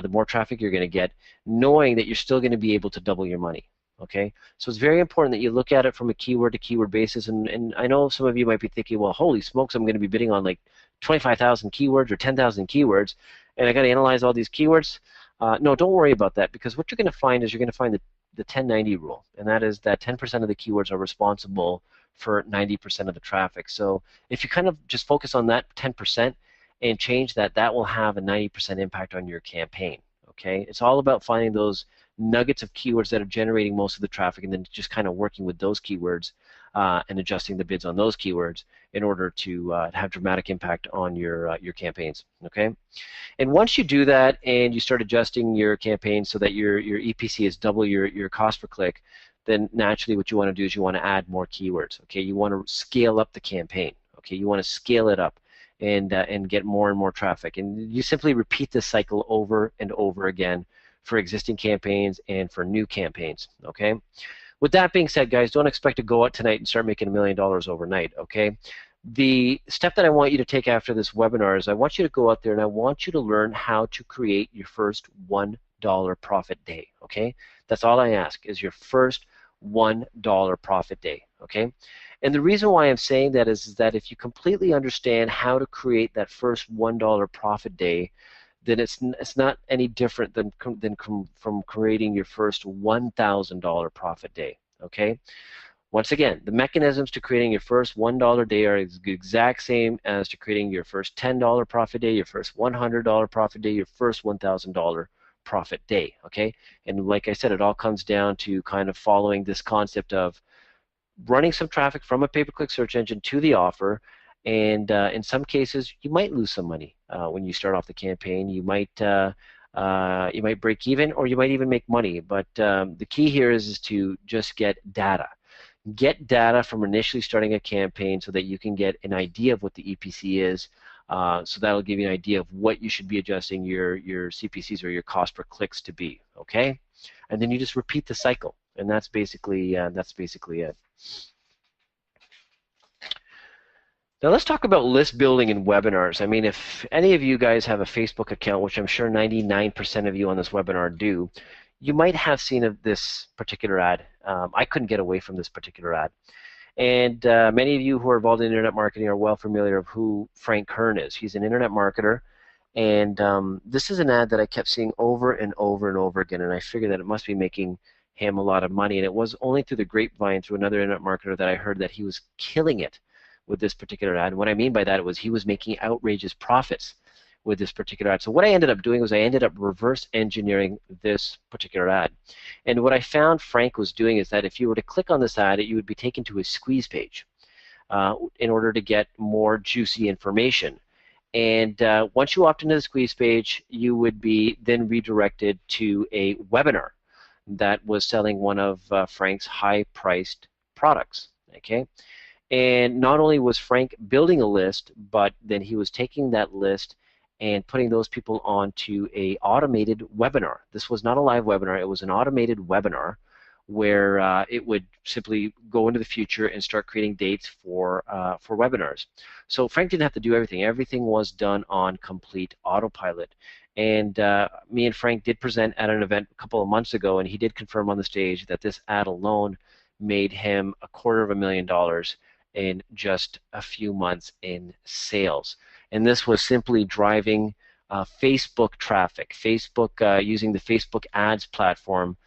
more traffic you're going to get, knowing that you're still going to be able to double your money. Okay, so it's very important that you look at it from a keyword to keyword basis. And I know some of you might be thinking, well, holy smokes, I'm going to be bidding on like 25,000 keywords or 10,000 keywords, and I got to analyze all these keywords. No, don't worry about that, because what you're going to find is you're going to find the 10-90 rule, and that is that 10% of the keywords are responsible for 90% of the traffic. So if you kind of just focus on that 10% and change that, that will have a 90% impact on your campaign. Okay, it's all about finding those nuggets of keywords that are generating most of the traffic, and then just kind of working with those keywords and adjusting the bids on those keywords in order to have dramatic impact on your campaigns. Okay, and once you do that and you start adjusting your campaign so that your EPC is double your cost per click, then naturally what you want to do is you want to add more keywords. Okay, you want to scale up the campaign. Okay, you want to scale it up and get more and more traffic, and you simply repeat this cycle over and over again for existing campaigns and for new campaigns. Okay. With that being said, guys, don't expect to go out tonight and start making $1 million overnight. Okay. The step that I want you to take after this webinar is I want you to go out there and I want you to learn how to create your first $1 profit day. Okay. That's all I ask, is your first $1 profit day. Okay. And the reason why I'm saying that is that if you completely understand how to create that first $1 profit day, then it's not any different than from creating your first $1,000 profit day. Okay. Once again, the mechanisms to creating your first $1 day are the exact same as to creating your first $10 profit day, your first $100 profit day, your first $1,000 profit day. Okay. And like I said, it all comes down to kind of following this concept of running some traffic from a pay-per-click search engine to the offer, and in some cases you might lose some money when you start off the campaign. You might break even, or you might even make money. But the key here is to just get data. Get data from initially starting a campaign so that you can get an idea of what the EPC is. So that'll give you an idea of what you should be adjusting your CPCs or your cost per clicks to be. Okay, and then you just repeat the cycle, and that's basically it. Now let's talk about list building and webinars. I mean, if any of you guys have a Facebook account, which I'm sure 99% of you on this webinar do, you might have seen this particular ad. I couldn't get away from this particular ad. And many of you who are involved in internet marketing are well familiar of who Frank Kern is. He's an internet marketer, And this is an ad that I kept seeing over and over and over again, and I figured that it must be making him a lot of money. And it was only through the grapevine, through another internet marketer, that I heard that he was killing it with this particular ad. And what I mean by that was he was making outrageous profits with this particular ad. So what I ended up doing was I ended up reverse engineering this particular ad. And what I found Frank was doing is that if you were to click on this ad, you would be taken to a squeeze page in order to get more juicy information. And once you opt into the squeeze page, you would be then redirected to a webinar that was selling one of Frank's high-priced products. Okay, and not only was Frank building a list, but then he was taking that list and putting those people onto a automated webinar. This was not a live webinar; it was an automated webinar where it would simply go into the future and start creating dates for webinars. So Frank didn't have to do everything. Everything was done on complete autopilot. And me and Frank did present at an event a couple of months ago, and he did confirm on the stage that this ad alone made him $250,000 in just a few months in sales. And this was simply driving Facebook traffic, using the Facebook ads platform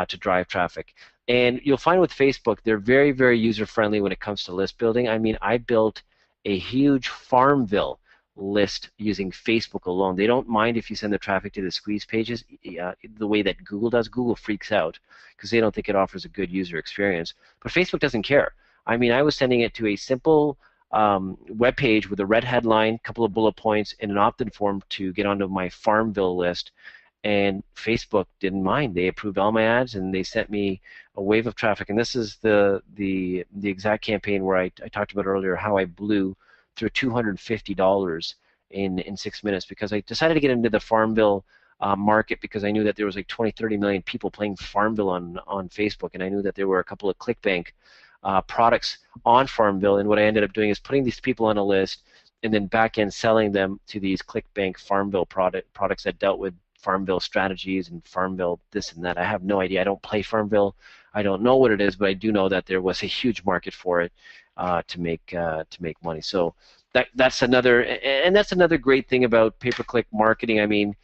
to drive traffic. And you'll find with Facebook, they're very, very user-friendly when it comes to list building. I mean, I built a huge Farmville list using Facebook alone. They don't mind if you send the traffic to the squeeze pages the way that Google does. Google freaks out because they don't think it offers a good user experience. But Facebook doesn't care. I mean, I was sending it to a simple web page with a red headline, a couple of bullet points, and an opt-in form to get onto my Farmville list. And Facebook didn't mind. They approved all my ads, and they sent me a wave of traffic. And this is the exact campaign where I talked about earlier how I blew through $250 in 6 minutes because I decided to get into the Farmville market because I knew that there was like 20, 30 million people playing Farmville on Facebook, and I knew that there were a couple of ClickBank products on Farmville. And what I ended up doing is putting these people on a list and then back end selling them to these ClickBank Farmville products that dealt with Farmville strategies and Farmville this and that. I have no idea. I don't play Farmville. I don't know what it is, but I do know that there was a huge market for it to make money. So that's another great thing about pay-per-click marketing. I mean,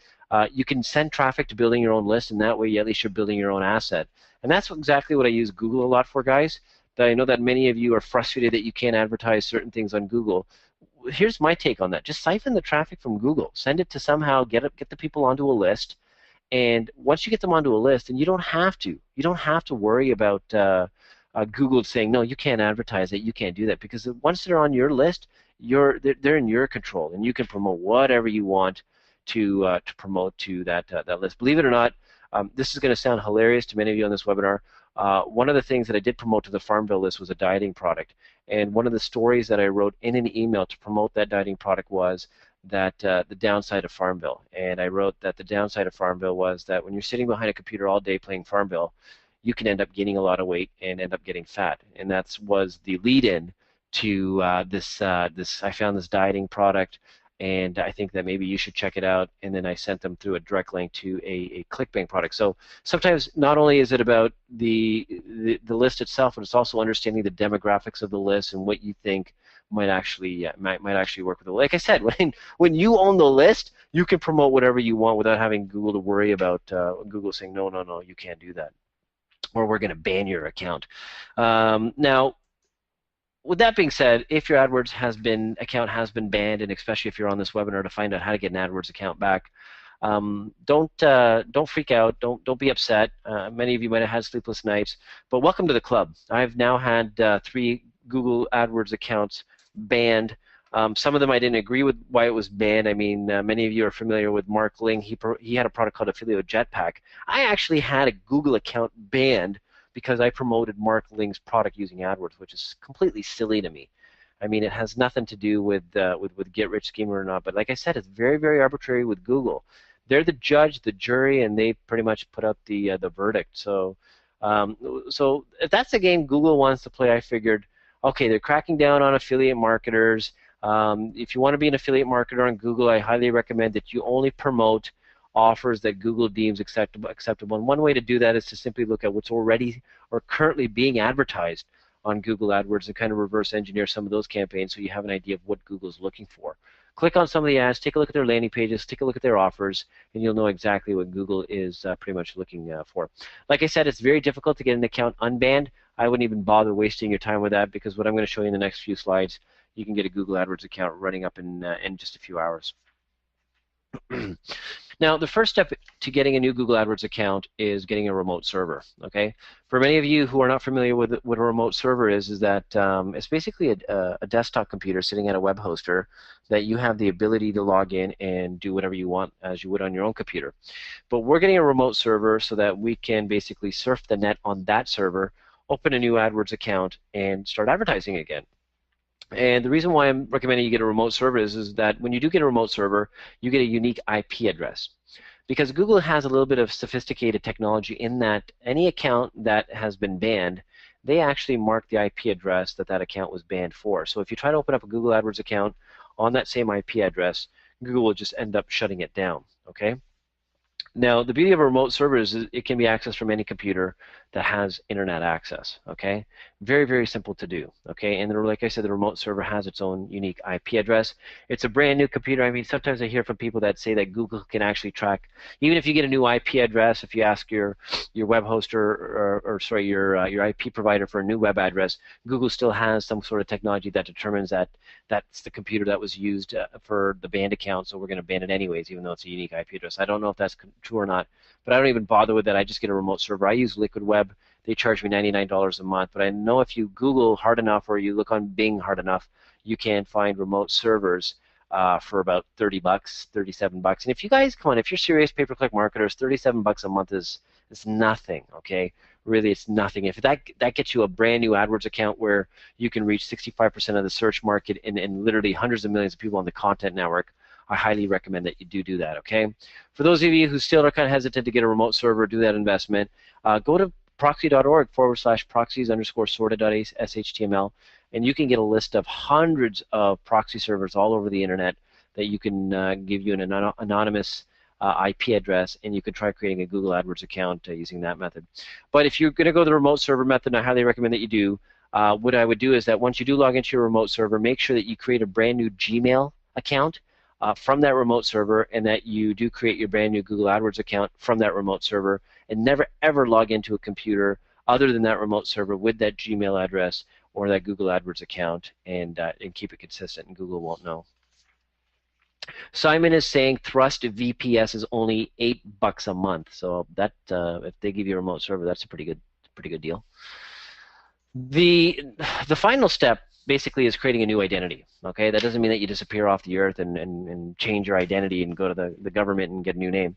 you can send traffic to building your own list, and that way at least you're building your own asset. And that's exactly what I use Google a lot for, guys. That I know that many of you are frustrated that you can't advertise certain things on Google. Here's my take on that. Just siphon the traffic from Google. Send it to somehow, get the people onto a list, and once you get them onto a list, and you don't have to worry about Google saying, no, you can't advertise it, you can't do that, because once they're on your list, they're in your control, and you can promote whatever you want to promote to that list. Believe it or not, this is going to sound hilarious to many of you on this webinar. One of the things that I did promote to the Farmville list was a dieting product. And one of the stories that I wrote in an email to promote that dieting product was that the downside of Farmville. And I wrote that the downside of Farmville was that when you're sitting behind a computer all day playing Farmville, you can end up gaining a lot of weight and end up getting fat. And that was the lead-in to this. I found this dieting product, and I think that maybe you should check it out. And then I sent them through a direct link to a ClickBank product. So sometimes not only is it about the list itself, but it's also understanding the demographics of the list and what you think might actually work with it. Like I said, when you own the list, you can promote whatever you want without having Google to worry about Google saying no, you can't do that, or we're going to ban your account. Now, with that being said, if your AdWords account has been banned, and especially if you're on this webinar to find out how to get an AdWords account back, don't freak out. Don't be upset. Many of you might have had sleepless nights, but welcome to the club. I've now had 3 Google AdWords accounts banned. Some of them I didn't agree with why it was banned. I mean, many of you are familiar with Mark Ling. He had a product called Affiliate Jetpack. I actually had a Google account banned because I promoted Mark Ling's product using AdWords, which is completely silly to me. I mean, it has nothing to do with get rich scheme or not. But like I said, it's very, very arbitrary with Google. They're the judge, the jury, and they pretty much put out the verdict. So if that's the game Google wants to play, I figured, okay, they're cracking down on affiliate marketers. If you want to be an affiliate marketer on Google, I highly recommend that you only promote offers that Google deems acceptable. And one way to do that is to simply look at what's already or currently being advertised on Google AdWords and kind of reverse engineer some of those campaigns so you have an idea of what Google's looking for. Click on some of the ads, take a look at their landing pages, take a look at their offers, and you'll know exactly what Google is pretty much looking for. Like I said, it's very difficult to get an account unbanned. I wouldn't even bother wasting your time with that, because what I'm going to show you in the next few slides, you can get a Google AdWords account running up in just a few hours. Now, the first step to getting a new Google AdWords account is getting a remote server. Okay, for many of you who are not familiar with what a remote server is that it's basically a desktop computer sitting at a web hoster that you have the ability to log in and do whatever you want as you would on your own computer. But we're getting a remote server so that we can basically surf the net on that server, open a new AdWords account, and start advertising again. And the reason why I'm recommending you get a remote server is that when you do get a remote server, you get a unique IP address. Because Google has a little bit of sophisticated technology in that any account that has been banned, they actually mark the IP address that that account was banned for. So if you try to open up a Google AdWords account on that same IP address, Google will just end up shutting it down. Okay? Now, the beauty of a remote server is it can be accessed from any computer that has internet access. Okay, very, very simple to do. Okay, and like I said, the remote server has its own unique IP address. It's a brand new computer. I mean, sometimes I hear from people that say that Google can actually track, even if you get a new IP address, if you ask your web hoster or sorry, your IP provider for a new web address, Google still has some sort of technology that determines that that's the computer that was used for the banned account, so we're going to ban it anyways, even though it's a unique IP address. I don't know if that's true or not, but I don't even bother with that. I just get a remote server. I use Liquid Web. They charge me $99 a month, but I know if you Google hard enough or you look on Bing hard enough, you can find remote servers for about 30 bucks, 37 bucks. And if you guys, come on, if you're serious pay-per-click marketers, 37 bucks a month is nothing, okay? Really, it's nothing. If that gets you a brand new AdWords account where you can reach 65% of the search market and literally hundreds of millions of people on the content network, I highly recommend that you do that, okay? For those of you who still are kind of hesitant to get a remote server, do that investment, go to proxy.org/proxies_sorted.shtml, and you can get a list of hundreds of proxy servers all over the internet that you can give you an anonymous IP address, and you can try creating a Google AdWords account using that method. But if you're going to go the remote server method, I highly recommend that you do. What I would do is that once you do log into your remote server, make sure that you create a brand new Gmail account from that remote server, and that you do create your brand new Google AdWords account from that remote server, and never ever log into a computer other than that remote server with that Gmail address or that Google AdWords account, and keep it consistent, and Google won't know. Simon is saying Thrust VPS is only $8 a month, so that if they give you a remote server, that's a pretty good deal. The final step basically is creating a new identity. Okay, that doesn't mean that you disappear off the earth and change your identity and go to the government and get a new name.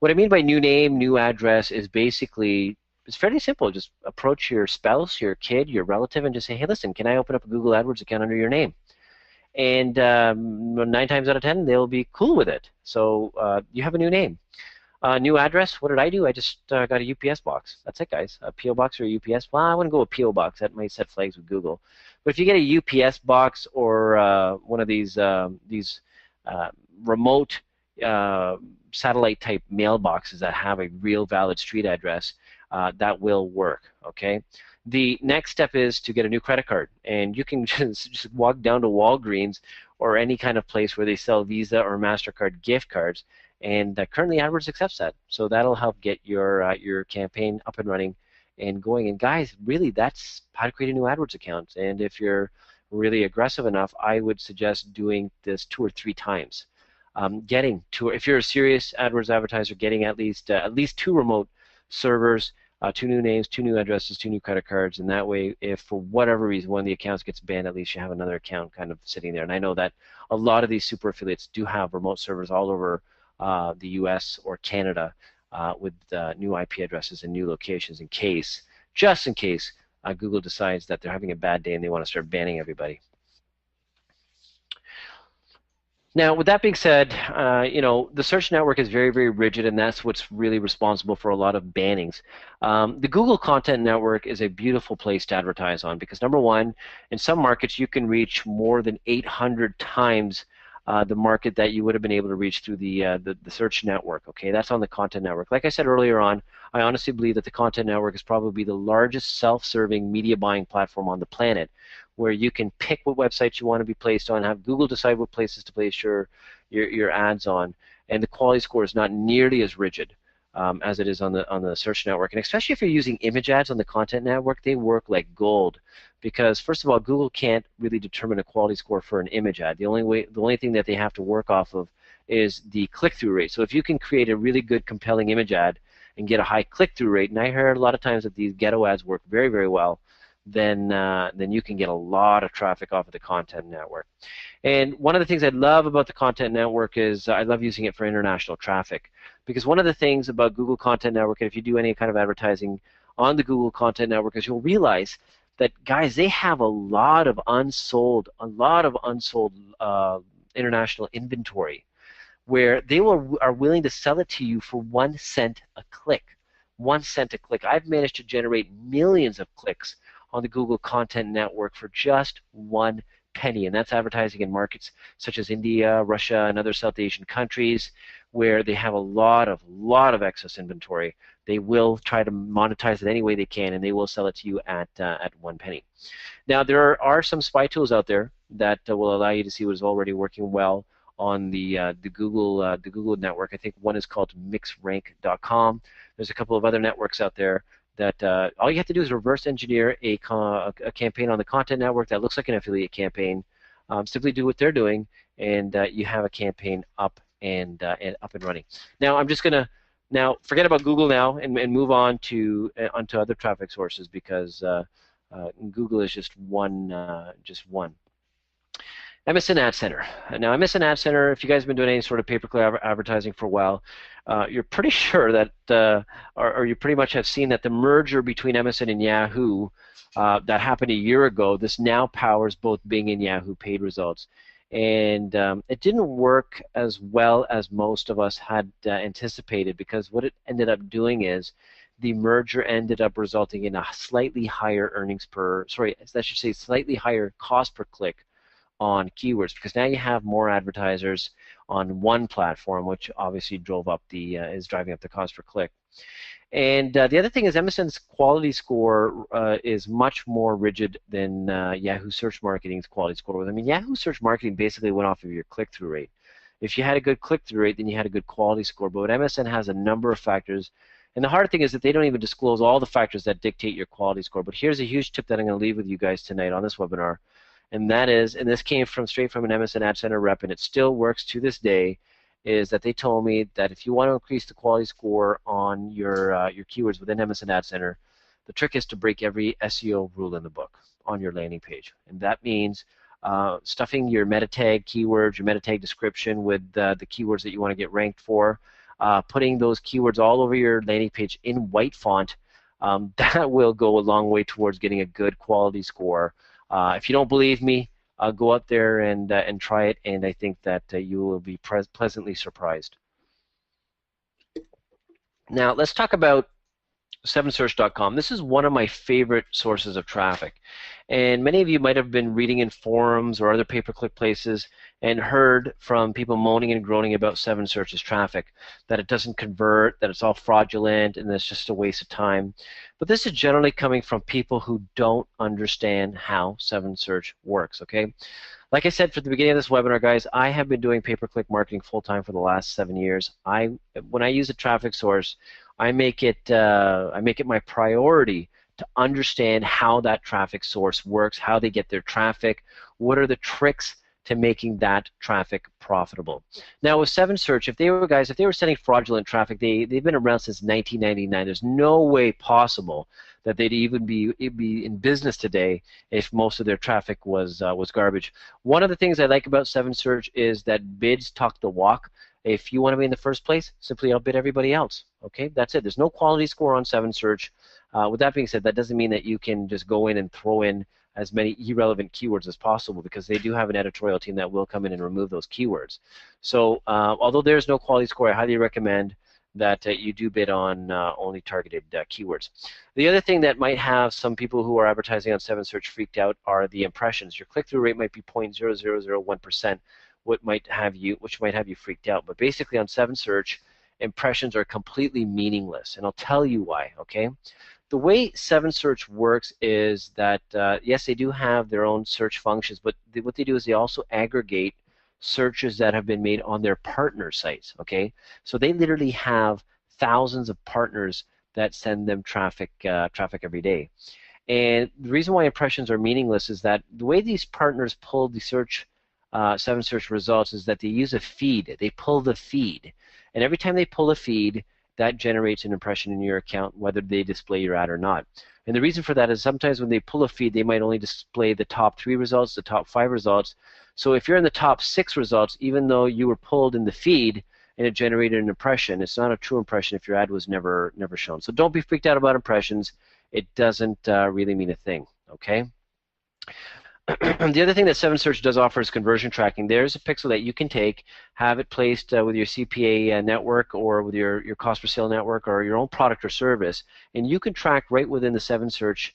What I mean by new name, new address is basically, it's fairly simple. Just approach your spouse, your kid, your relative, and just say, hey, listen, can I open up a Google AdWords account under your name? And 9 times out of 10, they'll be cool with it. So you have a new name. New address, what did I do? I just got a UPS box. That's it, guys. A P.O. box or a UPS? Well, I wouldn't go with P.O. box. That might set flags with Google. But if you get a UPS box or one of these remote satellite-type mailboxes that have a real valid street address, that will work, okay? The next step is to get a new credit card, and you can just walk down to Walgreens or any kind of place where they sell Visa or MasterCard gift cards, and currently AdWords accepts that, so that'll help get your campaign up and running and going. And guys, really, that's how to create a new AdWords account. And if you're really aggressive enough, I would suggest doing this 2 or 3 times. If you're a serious AdWords advertiser, getting at least 2 remote servers, 2 new names, 2 new addresses, 2 new credit cards, and that way, if for whatever reason one of the accounts gets banned, at least you have another account kind of sitting there. And I know that a lot of these super affiliates do have remote servers all over the U.S. or Canada with new IP addresses and new locations just in case Google decides that they're having a bad day and they want to start banning everybody. Now, with that being said, the search network is very, very rigid, and that's what's really responsible for a lot of bannings. The Google Content Network is a beautiful place to advertise on because, number one, in some markets you can reach more than 800 times the market that you would have been able to reach through the search network. Okay, that's on the Content Network. Like I said earlier on, I honestly believe that the Content Network is probably the largest self-serving media buying platform on the planet, where you can pick what websites you want to be placed on, have Google decide what places to place your ads on, and the quality score is not nearly as rigid as it is on the search network. And especially if you're using image ads on the content network, they work like gold, because first of all, Google can't really determine a quality score for an image ad. The only thing that they have to work off of is the click-through rate. So if you can create a really good, compelling image ad and get a high click-through rate, and I heard a lot of times that these ghetto ads work very, very well, then you can get a lot of traffic off of the content network. And one of the things I love about the content network is I love using it for international traffic, because one of the things about Google Content Network, and if you do any kind of advertising on the Google Content Network, is you'll realize that, guys, they have a lot of unsold international inventory, where they are willing to sell it to you for 1 cent a click. 1 cent a click. I've managed to generate millions of clicks on the Google Content Network for just 1 penny, and that's advertising in markets such as India, Russia, and other South Asian countries where they have a lot of excess inventory. They will try to monetize it any way they can, and they will sell it to you at 1 penny. Now, there are some spy tools out there that will allow you to see what is already working well on the Google network. I think one is called mixrank.com. There's a couple of other networks out there that all you have to do is reverse engineer a campaign on the content network that looks like an affiliate campaign. Simply do what they're doing, and you have a campaign up and running. Now, I'm just gonna forget about Google now and move on to onto other traffic sources, because Google is just one. MSN Ad Center. Now, MSN Ad Center, if you guys have been doing any sort of pay-per-click advertising for a while, you're pretty sure that, or you pretty much have seen that the merger between MSN and Yahoo that happened a year ago, this now powers both Bing and Yahoo paid results. And it didn't work as well as most of us had anticipated, because what it ended up doing is the merger ended up resulting in a slightly higher slightly higher cost per click on keywords, because now you have more advertisers on one platform, which obviously is driving up the cost per click. And the other thing is MSN's quality score is much more rigid than Yahoo Search Marketing's quality score. I mean, Yahoo Search Marketing basically went off of your click-through rate. If you had a good click-through rate, then you had a good quality score. But MSN has a number of factors, and the hard thing is that they don't even disclose all the factors that dictate your quality score. But here's a huge tip that I'm going to leave with you guys tonight on this webinar. And that is, and this came straight from an MSN Ad Center rep, and it still works to this day, is that they told me that if you want to increase the quality score on your keywords within MSN Ad Center, the trick is to break every SEO rule in the book on your landing page. And that means stuffing your meta tag keywords, your meta tag description with the keywords that you want to get ranked for, putting those keywords all over your landing page in white font. That will go a long way towards getting a good quality score. If you don't believe me, go out there and try it, and I think that you will be pleasantly surprised. Now, let's talk about 7search.com. This is one of my favorite sources of traffic, and many of you might have been reading in forums or other pay-per-click places and heard from people moaning and groaning about 7search's traffic, that it doesn't convert, that it's all fraudulent, and it's just a waste of time. But this is generally coming from people who don't understand how 7search works, okay? Like I said from the beginning of this webinar, guys, I have been doing pay-per-click marketing full-time for the last 7 years. When I use a traffic source, I make it my priority to understand how that traffic source works, how they get their traffic, what are the tricks to making that traffic profitable. Now, with 7search, if they were sending fraudulent traffic, they've been around since 1999. There's no way possible that they'd even be in business today if most of their traffic was garbage. One of the things I like about 7search is that bids talk the walk. If you want to be in the first place, simply outbid everybody else. Okay, that's it. There's no quality score on 7search. With that being said, that doesn't mean that you can just go in and throw in as many irrelevant keywords as possible, because they do have an editorial team that will come in and remove those keywords. So although there's no quality score, I highly recommend that you do bid on only targeted keywords. The other thing that might have some people who are advertising on 7search freaked out are the impressions. Your click-through rate might be 0.0001%, which might have you freaked out. But basically on 7search, impressions are completely meaningless, and I'll tell you why, okay? The way 7Search works is that, yes, they do have their own search functions, but what they do is they also aggregate searches that have been made on their partner sites, okay? So they literally have thousands of partners that send them traffic every day. And the reason why impressions are meaningless is that the way these partners pull the 7Search results is that they use a feed. They pull the feed. And every time they pull a feed, that generates an impression in your account, whether they display your ad or not. And the reason for that is sometimes when they pull a feed, they might only display the top 3 results, the top 5 results. So if you're in the top 6 results, even though you were pulled in the feed and it generated an impression, it's not a true impression if your ad was never shown. So don't be freaked out about impressions. It doesn't really mean a thing, okay? The other thing that 7Search does offer is conversion tracking. There's a pixel that you can take, have it placed with your CPA network or with your cost per sale network or your own product or service, and you can track right within the 7Search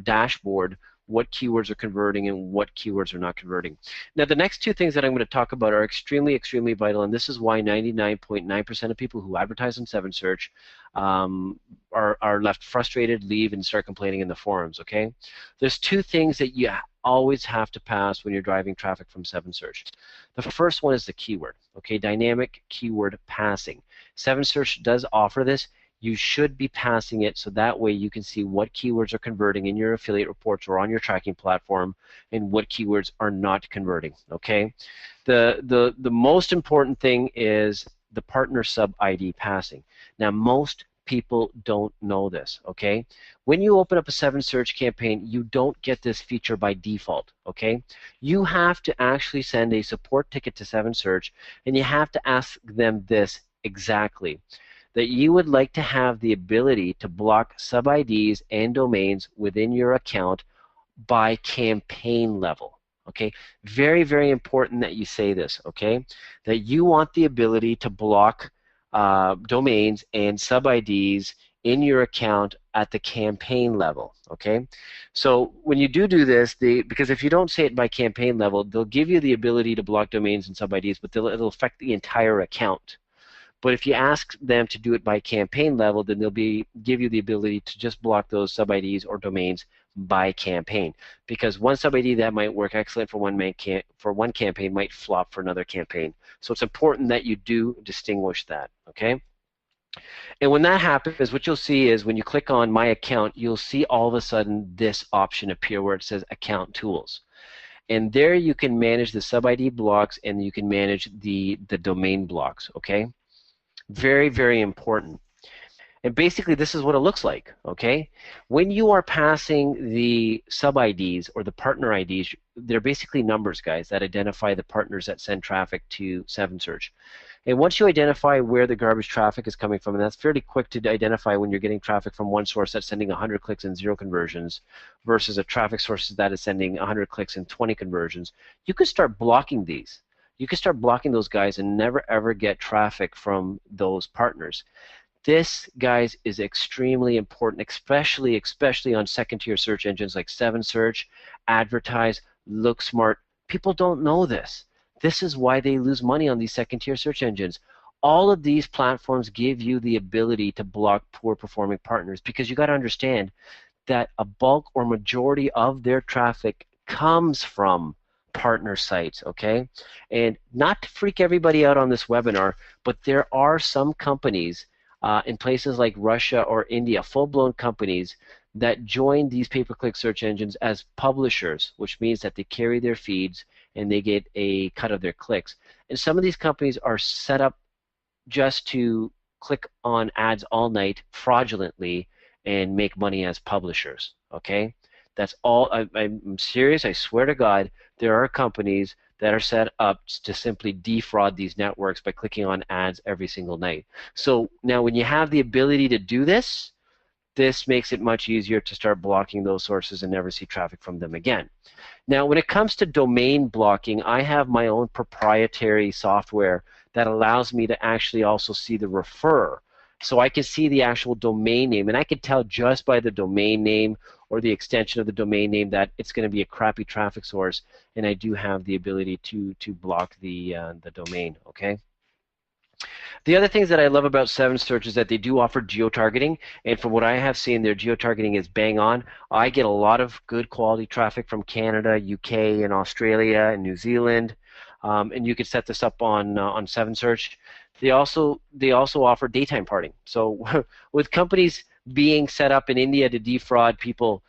dashboard what keywords are converting and what keywords are not converting. Now, the next 2 things that I'm going to talk about are extremely, extremely vital, and this is why 99.9% of people who advertise on 7Search are left frustrated, leave, and start complaining in the forums, okay? There's 2 things that you always have to pass when you're driving traffic from 7Search. The first one is the keyword, okay? Dynamic keyword passing. 7Search does offer this. You should be passing it so that way you can see what keywords are converting in your affiliate reports or on your tracking platform and what keywords are not converting, okay? The most important thing is the partner sub ID passing. Now, most people don't know this, okay? When you open up a 7Search campaign, you don't get this feature by default, okay? You have to actually send a support ticket to 7Search, and you have to ask them this exactly, that you would like to have the ability to block sub-IDs and domains within your account by campaign level. Okay, very, very important that you say this, okay? That you want the ability to block domains and sub-IDs in your account at the campaign level, okay? So when you do this, because if you don't say it by campaign level, they'll give you the ability to block domains and sub-IDs, but it'll affect the entire account. But if you ask them to do it by campaign level, then they'll give you the ability to just block those sub-IDs or domains by campaign. Because one sub-ID that might work excellent for one campaign might flop for another campaign. So it's important that you do distinguish that, okay? And when that happens, what you'll see is when you click on My Account, you'll see all of a sudden this option appear where it says Account Tools. And there you can manage the sub-ID blocks and you can manage the domain blocks, okay? Very, very important. And basically, this is what it looks like, okay? When you are passing the sub-IDs or the partner IDs, they're basically numbers, guys, that identify the partners that send traffic to 7Search. And once you identify where the garbage traffic is coming from, and that's fairly quick to identify when you're getting traffic from one source that's sending 100 clicks and 0 conversions versus a traffic source that is sending 100 clicks and 20 conversions, you can start blocking these. You can start blocking those guys and never ever get traffic from those partners. This, guys, is extremely important, especially on second-tier search engines like 7Search, Advertise, LookSmart. People don't know this. This is why they lose money on these second-tier search engines. All of these platforms give you the ability to block poor-performing partners because you got to understand that a bulk or majority of their traffic comes from partner sites, okay? And not to freak everybody out on this webinar, but there are some companies in places like Russia or India, full-blown companies that join these pay-per-click search engines as publishers, which means that they carry their feeds and they get a cut of their clicks. And some of these companies are set up just to click on ads all night fraudulently and make money as publishers, okay? That's all. I'm serious. I swear to God, there are companies that are set up to simply defraud these networks by clicking on ads every single night. So now when you have the ability to do this, this makes it much easier to start blocking those sources and never see traffic from them again. Now when it comes to domain blocking, I have my own proprietary software that allows me to actually also see the referrer. So I can see the actual domain name, and I can tell just by the domain name or the extension of the domain name that it's going to be a crappy traffic source, and I do have the ability to block the domain, okay? The other things that I love about Seven Search is that they do offer geo-targeting, and from what I have seen, their geo-targeting is bang on. I get a lot of good quality traffic from Canada, UK, and Australia, and New Zealand, and you can set this up on Seven Search. They also offer daytime parting. So with companies being set up in India to defraud people,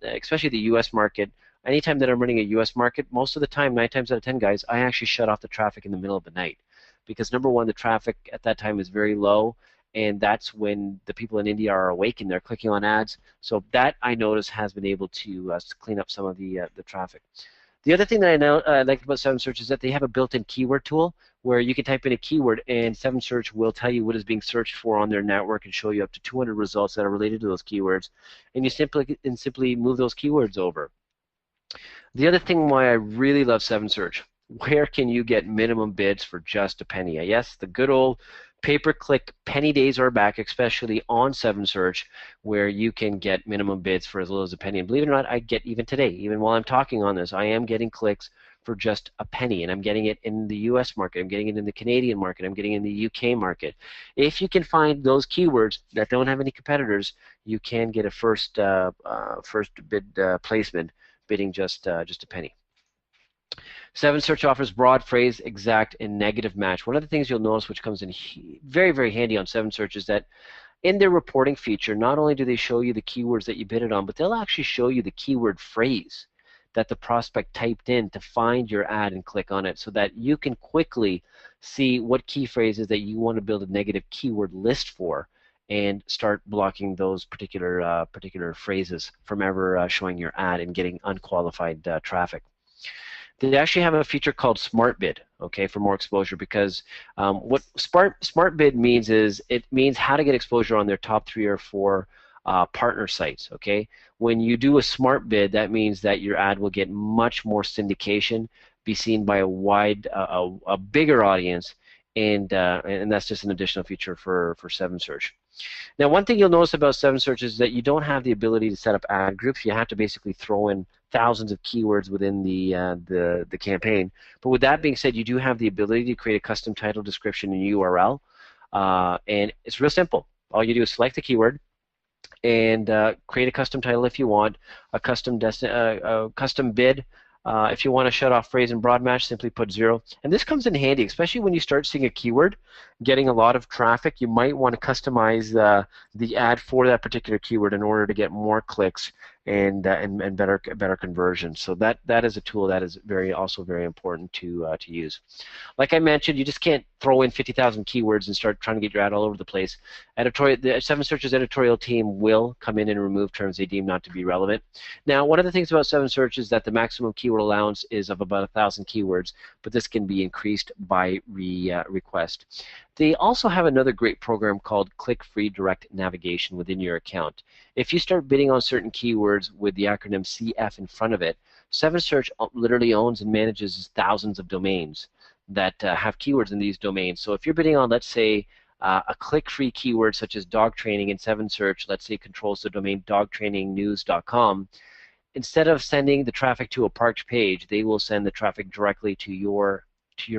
especially the U.S. market. Anytime that I'm running a U.S. market, most of the time, 9 times out of 10, guys, I actually shut off the traffic in the middle of the night because number one, the traffic at that time is very low, and that's when the people in India are awake and they're clicking on ads. So that I notice has been able to clean up some of the traffic. The other thing that I know like about Seven Search is that they have a built-in keyword tool where you can type in a keyword and Seven Search will tell you what is being searched for on their network and show you up to 200 results that are related to those keywords, and you simply move those keywords over. The other thing why I really love Seven Search, where can you get minimum bids for just a penny? Yes, the good old pay-per-click penny days are back, especially on Seven Search, where you can get minimum bids for as little as a penny. And believe it or not, I get even today, even while I'm talking on this, I am getting clicks for just a penny, and I'm getting it in the U.S. market, I'm getting it in the Canadian market, I'm getting it in the U.K. market. If you can find those keywords that don't have any competitors, you can get a first bid placement bidding just a penny. Seven Search offers broad phrase, exact, and negative match. One of the things you'll notice which comes in very, very handy on Seven Search is that in their reporting feature, not only do they show you the keywords that you bidded on, but they'll actually show you the keyword phrase that the prospect typed in to find your ad and click on it so that you can quickly see what key phrases that you want to build a negative keyword list for and start blocking those particular phrases from ever showing your ad and getting unqualified traffic. They actually have a feature called Smart Bid, okay, for more exposure because what Smart Bid means is it means how to get exposure on their top 3 or 4 partner sites, okay? When you do a Smart Bid, that means that your ad will get much more syndication, be seen by a bigger audience, and that's just an additional feature for Seven Search. Now, one thing you'll notice about Seven Search is that you don't have the ability to set up ad groups. You have to basically throw in thousands of keywords within the campaign. But with that being said, you do have the ability to create a custom title, description, and URL, and it's real simple. All you do is select the keyword and create a custom title if you want, a custom bid. If you want to shut off phrase and broad match, simply put 0. And this comes in handy, especially when you start seeing a keyword getting a lot of traffic. You might want to customize the ad for that particular keyword in order to get more clicks and better conversion. So that is a tool that is also very important to use. Like I mentioned, you just can't throw in 50,000 keywords and start trying to get your ad all over the place. The Seven Search's editorial team will come in and remove terms they deem not to be relevant. Now, one of the things about Seven Search is that the maximum keyword allowance is of about 1,000 keywords, but this can be increased by request. They also have another great program called Click-Free Direct Navigation within your account. If you start bidding on certain keywords with the acronym CF in front of it, Seven Search literally owns and manages thousands of domains that have keywords in these domains. So if you're bidding on, let's say, a click-free keyword such as dog training in Seven Search, let's say controls the domain dogtrainingnews.com, instead of sending the traffic to a parked page, they will send the traffic directly to your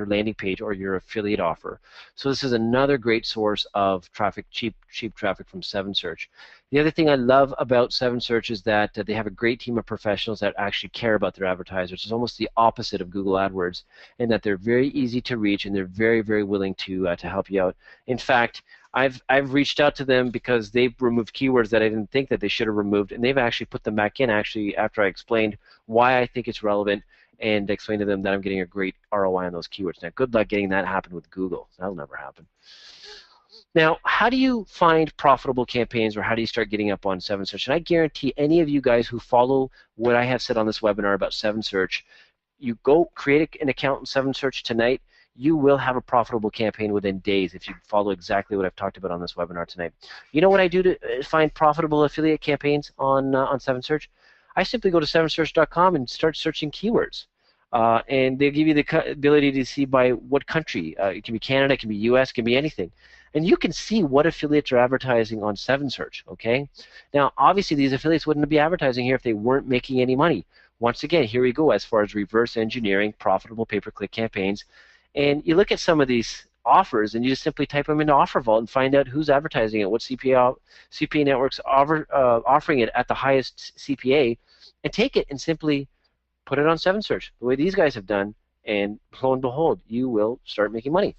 landing page or your affiliate offer. So this is another great source of traffic, cheap traffic from Seven Search. The other thing I love about Seven Search is that they have a great team of professionals that actually care about their advertisers. It's almost the opposite of Google AdWords, and that they're very easy to reach and they're very, very willing to help you out. In fact, I've reached out to them because they've removed keywords that I didn't think that they should have removed, and they've actually put them back in actually after I explained why I think it's relevant and explain to them that I'm getting a great ROI on those keywords. Now, good luck getting that happen with Google. That'll never happen. Now, how do you find profitable campaigns, or how do you start getting up on Seven Search? And I guarantee any of you guys who follow what I have said on this webinar about Seven Search, you go create an account in Seven Search tonight, you will have a profitable campaign within days if you follow exactly what I've talked about on this webinar tonight. You know what I do to find profitable affiliate campaigns on Seven Search? I simply go to sevensearch.com and start searching keywords. And they give you the ability to see by what country. It can be Canada, it can be US, it can be anything. And you can see what affiliates are advertising on Seven Search, okay? Now, obviously, these affiliates wouldn't be advertising here if they weren't making any money. Once again, here we go as far as reverse engineering profitable pay-per-click campaigns. And you look at some of these offers, and you just simply type them into OfferVault and find out who's advertising it, what CPA networks offering it at the highest CPA, and take it and simply put it on 7Search the way these guys have done, and lo and behold, you will start making money.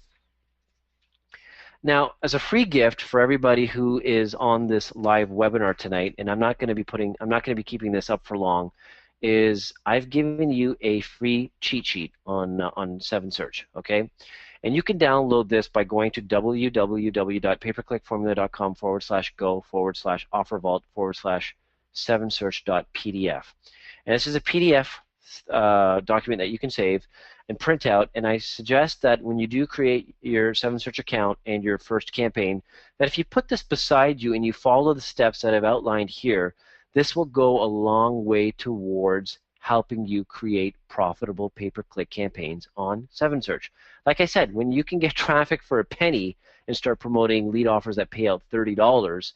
Now, as a free gift for everybody who is on this live webinar tonight, and I'm not going to be keeping this up for long, is I've given you a free cheat sheet on 7Search, okay? And you can download this by going to www.paperclickformula.com/go/offervault/7search.pdf. And this is a PDF document that you can save and print out, and I suggest that when you do create your 7Search account and your first campaign, that if you put this beside you and you follow the steps that I've outlined here, this will go a long way towards helping you create profitable pay-per-click campaigns on 7Search. Like I said, when you can get traffic for a penny and start promoting lead offers that pay out $30,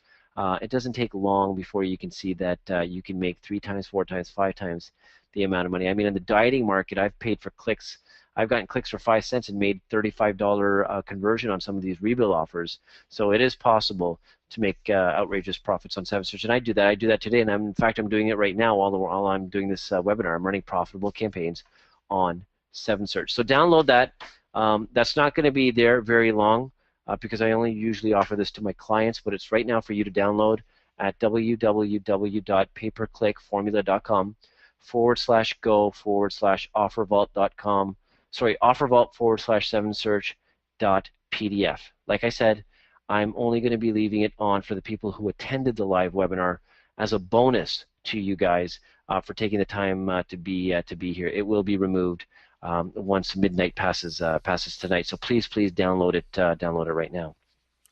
it doesn't take long before you can see that you can make 3 times, 4 times, 5 times the amount of money. I mean, in the dieting market, I've paid for clicks. I've gotten clicks for 5 cents and made $35 conversion on some of these rebuild offers. So it is possible to make outrageous profits on 7Search, and I do that. I do that today, and in fact, I'm doing it right now while I'm doing this webinar. I'm running profitable campaigns on 7Search. So download that. That's not going to be there very long because I only usually offer this to my clients, but it's right now for you to download at www.paperclick.formula.com/go/offervault.com. Sorry, offervault/7search.pdf. Like I said, I'm only going to be leaving it on for the people who attended the live webinar as a bonus to you guys for taking the time to be here. It will be removed once midnight passes tonight. So please download it. Download it right now.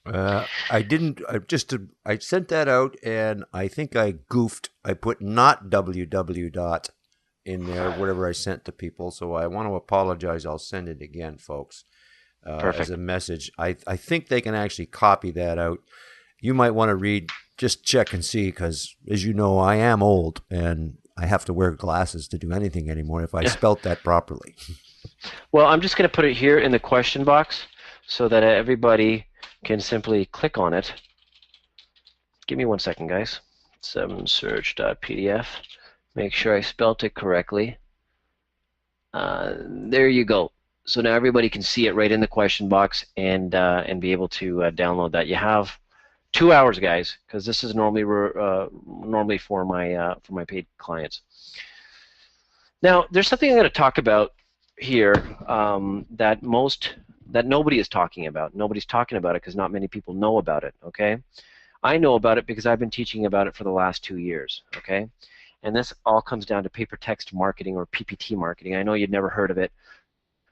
I sent that out, and I think I goofed. I put not www. in there, whatever I sent to people. So I want to apologize. I'll send it again, folks, as a message. I think they can actually copy that out. You might want to read, just check and see, because as you know, I am old and I have to wear glasses to do anything anymore if I spelt that properly. Well, I'm just going to put it here in the question box so that everybody can simply click on it. Give me 1 second, guys. 7search.pdf. Make sure I spelt it correctly. There you go. So now everybody can see it right in the question box and be able to download that. You have 2 hours, guys, because this is normally for my paid clients. Now, there's something I'm going to talk about here that nobody is talking about. Nobody's talking about it because not many people know about it. Okay, I know about it because I've been teaching about it for the last 2 years. Okay. And this all comes down to paper text marketing, or PPT marketing. I know you'd never heard of it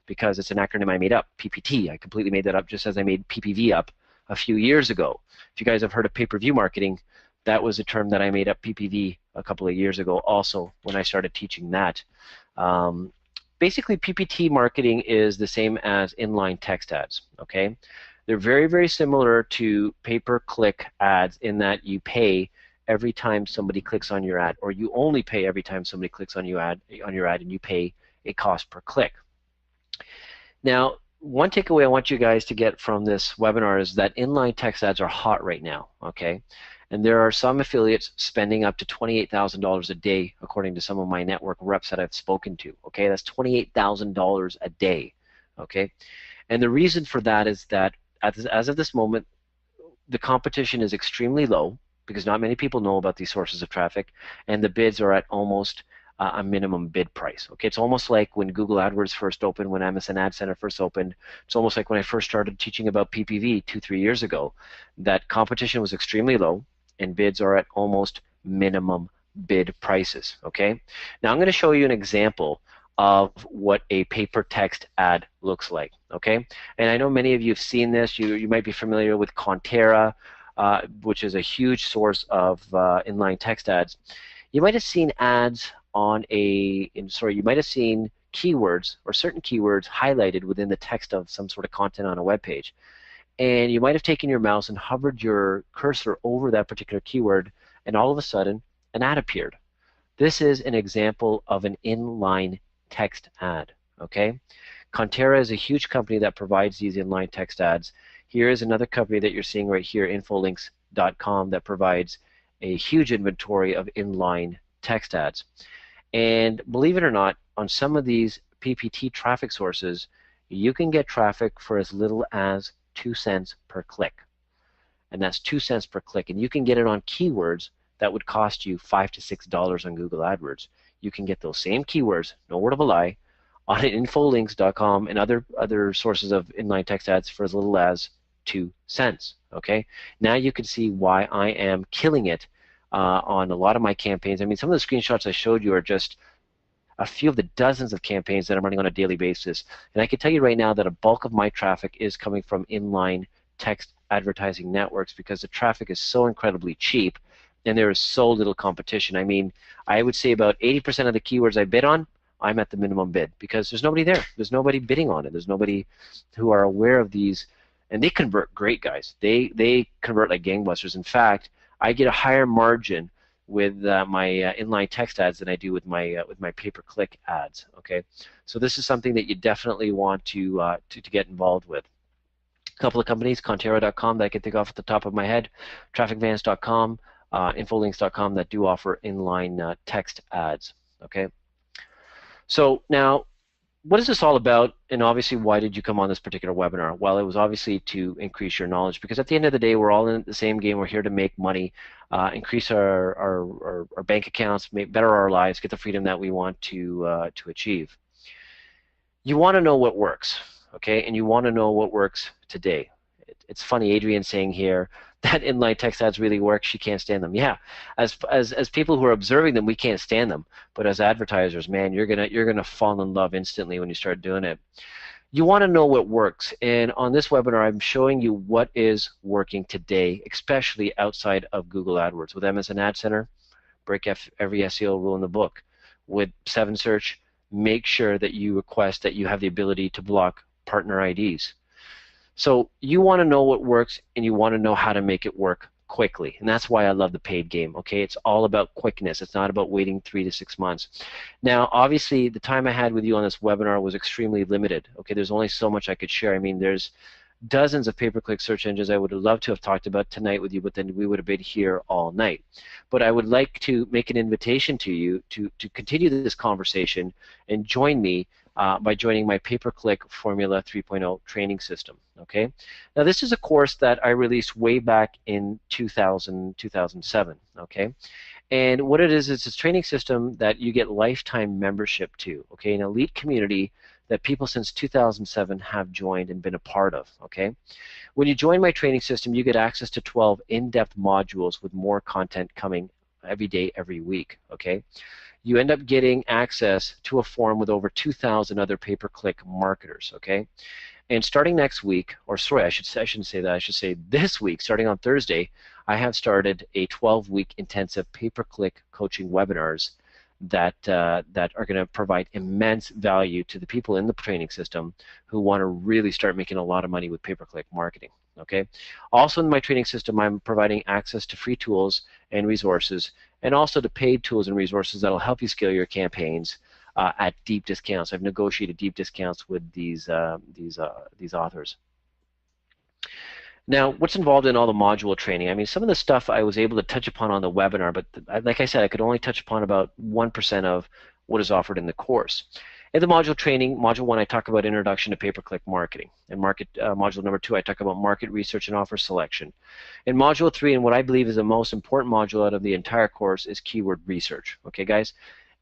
because it's an acronym I made up, PPT. I completely made that up just as I made PPV up a few years ago. If you guys have heard of pay-per-view marketing, that was a term that I made up, PPV, a couple of years ago also when I started teaching that. Basically, PPT marketing is the same as inline text ads, okay? They're very, very similar to pay-per-click ads in that you pay every time somebody clicks on your ad, or you only pay every time somebody clicks on your ad, and you pay a cost per click. Now, one takeaway I want you guys to get from this webinar is that inline text ads are hot right now, okay? And there are some affiliates spending up to $28,000 a day, according to some of my network reps that I've spoken to, okay? That's $28,000 a day, okay? And the reason for that is that as of this moment, the competition is extremely low, because not many people know about these sources of traffic, and the bids are at almost a minimum bid price. Okay, it's almost like when Google AdWords first opened, when MSN Ad Center first opened. It's almost like when I first started teaching about PPV 2-3 years ago, that competition was extremely low, and bids are at almost minimum bid prices. Okay, now I'm going to show you an example of what a paper text ad looks like. Okay, and I know many of you have seen this. You might be familiar with Contera, which is a huge source of inline text ads. You might have seen ads on you might have seen keywords or certain keywords highlighted within the text of some sort of content on a web page. And you might have taken your mouse and hovered your cursor over that particular keyword, and all of a sudden an ad appeared. This is an example of an inline text ad. Okay? Contera is a huge company that provides these inline text ads. Here is another company that you're seeing right here, infolinks.com, that provides a huge inventory of inline text ads. And believe it or not, on some of these PPT traffic sources, you can get traffic for as little as 2 cents per click. And that's 2 cents per click. And you can get it on keywords that would cost you $5 to $6 on Google AdWords. You can get those same keywords, no word of a lie, on infolinks.com and other sources of inline text ads for as little as 2 cents. Okay, now you can see why I am killing it on a lot of my campaigns. I mean, some of the screenshots I showed you are just a few of the dozens of campaigns that I'm running on a daily basis. And I can tell you right now that a bulk of my traffic is coming from inline text advertising networks because the traffic is so incredibly cheap and there is so little competition. I mean, I would say about 80% of the keywords I bid on, I'm at the minimum bid because there's nobody there. There's nobody bidding on it. There's nobody who are aware of these. And they convert great, guys. They convert like gangbusters. In fact, I get a higher margin with my inline text ads than I do with my pay-per-click ads. Okay, so this is something that you definitely want to get involved with. A couple of companies, Contera.com, that I can think off at the top of my head, TrafficVans.com, Infolinks.com, that do offer inline text ads. Okay, so now, what is this all about, and obviously why did you come on this particular webinar? Well, it was obviously to increase your knowledge, because at the end of the day, we're all in the same game. We're here to make money, increase our bank accounts, better our lives, get the freedom that we want to achieve. You want to know what works, okay, and you want to know what works today. It's funny, Adrian saying here that inline text ads really work. She can't stand them. Yeah, as people who are observing them, we can't stand them. But as advertisers, man, you're gonna fall in love instantly when you start doing it. You want to know what works, and on this webinar, I'm showing you what is working today, especially outside of Google AdWords. With MSN Ad Center, break every SEO rule in the book. With 7Search, make sure that you request that you have the ability to block partner IDs. So you want to know what works, and you want to know how to make it work quickly, and that's why I love the paid game. Okay, it's all about quickness. It's not about waiting 3 to 6 months. Now, obviously, the time I had with you on this webinar was extremely limited. Okay, there's only so much I could share. I mean, there's dozens of pay-per-click search engines I would have loved to have talked about tonight with you, but then we would have been here all night. But I would like to make an invitation to you to continue this conversation and join me by joining my pay-per-click Formula 3.0 training system. Okay, now this is a course that I released way back in 2007. Okay, and what it is, it's a training system that you get lifetime membership to. Okay, an elite community that people since 2007 have joined and been a part of. Okay, when you join my training system, you get access to 12 in-depth modules with more content coming every day, every week. Okay. You end up getting access to a forum with over 2,000 other pay-per-click marketers, okay? And starting next week, or sorry, I shouldn't say that. I should say this week, starting on Thursday, I have started a 12-week intensive pay-per-click coaching webinars that are going to provide immense value to the people in the training system who want to really start making a lot of money with pay-per-click marketing. Okay. Also in my training system, I'm providing access to free tools and resources, and also to paid tools and resources that will help you scale your campaigns at deep discounts. I've negotiated deep discounts with these authors. Now, what's involved in all the module training? I mean, some of the stuff I was able to touch upon on the webinar, but like I said, I could only touch upon about 1% of what is offered in the course. In the module training, module 1, I talk about introduction to pay-per-click marketing. And module number 2, I talk about market research and offer selection. In module 3, and what I believe is the most important module out of the entire course, is keyword research. Okay, guys?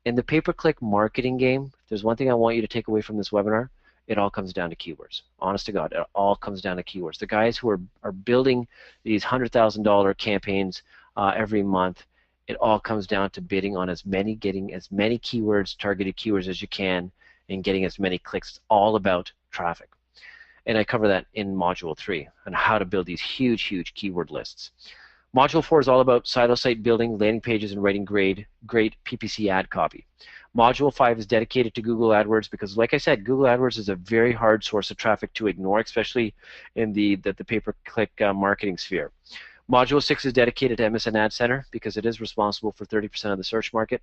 In the pay-per-click marketing game, if there's one thing I want you to take away from this webinar, it all comes down to keywords. Honest to God, it all comes down to keywords. The guys who are building these $100,000 campaigns every month, it all comes down to bidding on getting as many keywords, targeted keywords as you can, and getting as many clicks. It's all about traffic. And I cover that in Module 3 on how to build these huge, huge keyword lists. Module 4 is all about silo site building, landing pages, and writing great PPC ad copy. Module 5 is dedicated to Google AdWords because, like I said, Google AdWords is a very hard source of traffic to ignore, especially in the pay-per-click marketing sphere. Module 6 is dedicated to MSN Ad Center because it is responsible for 30% of the search market.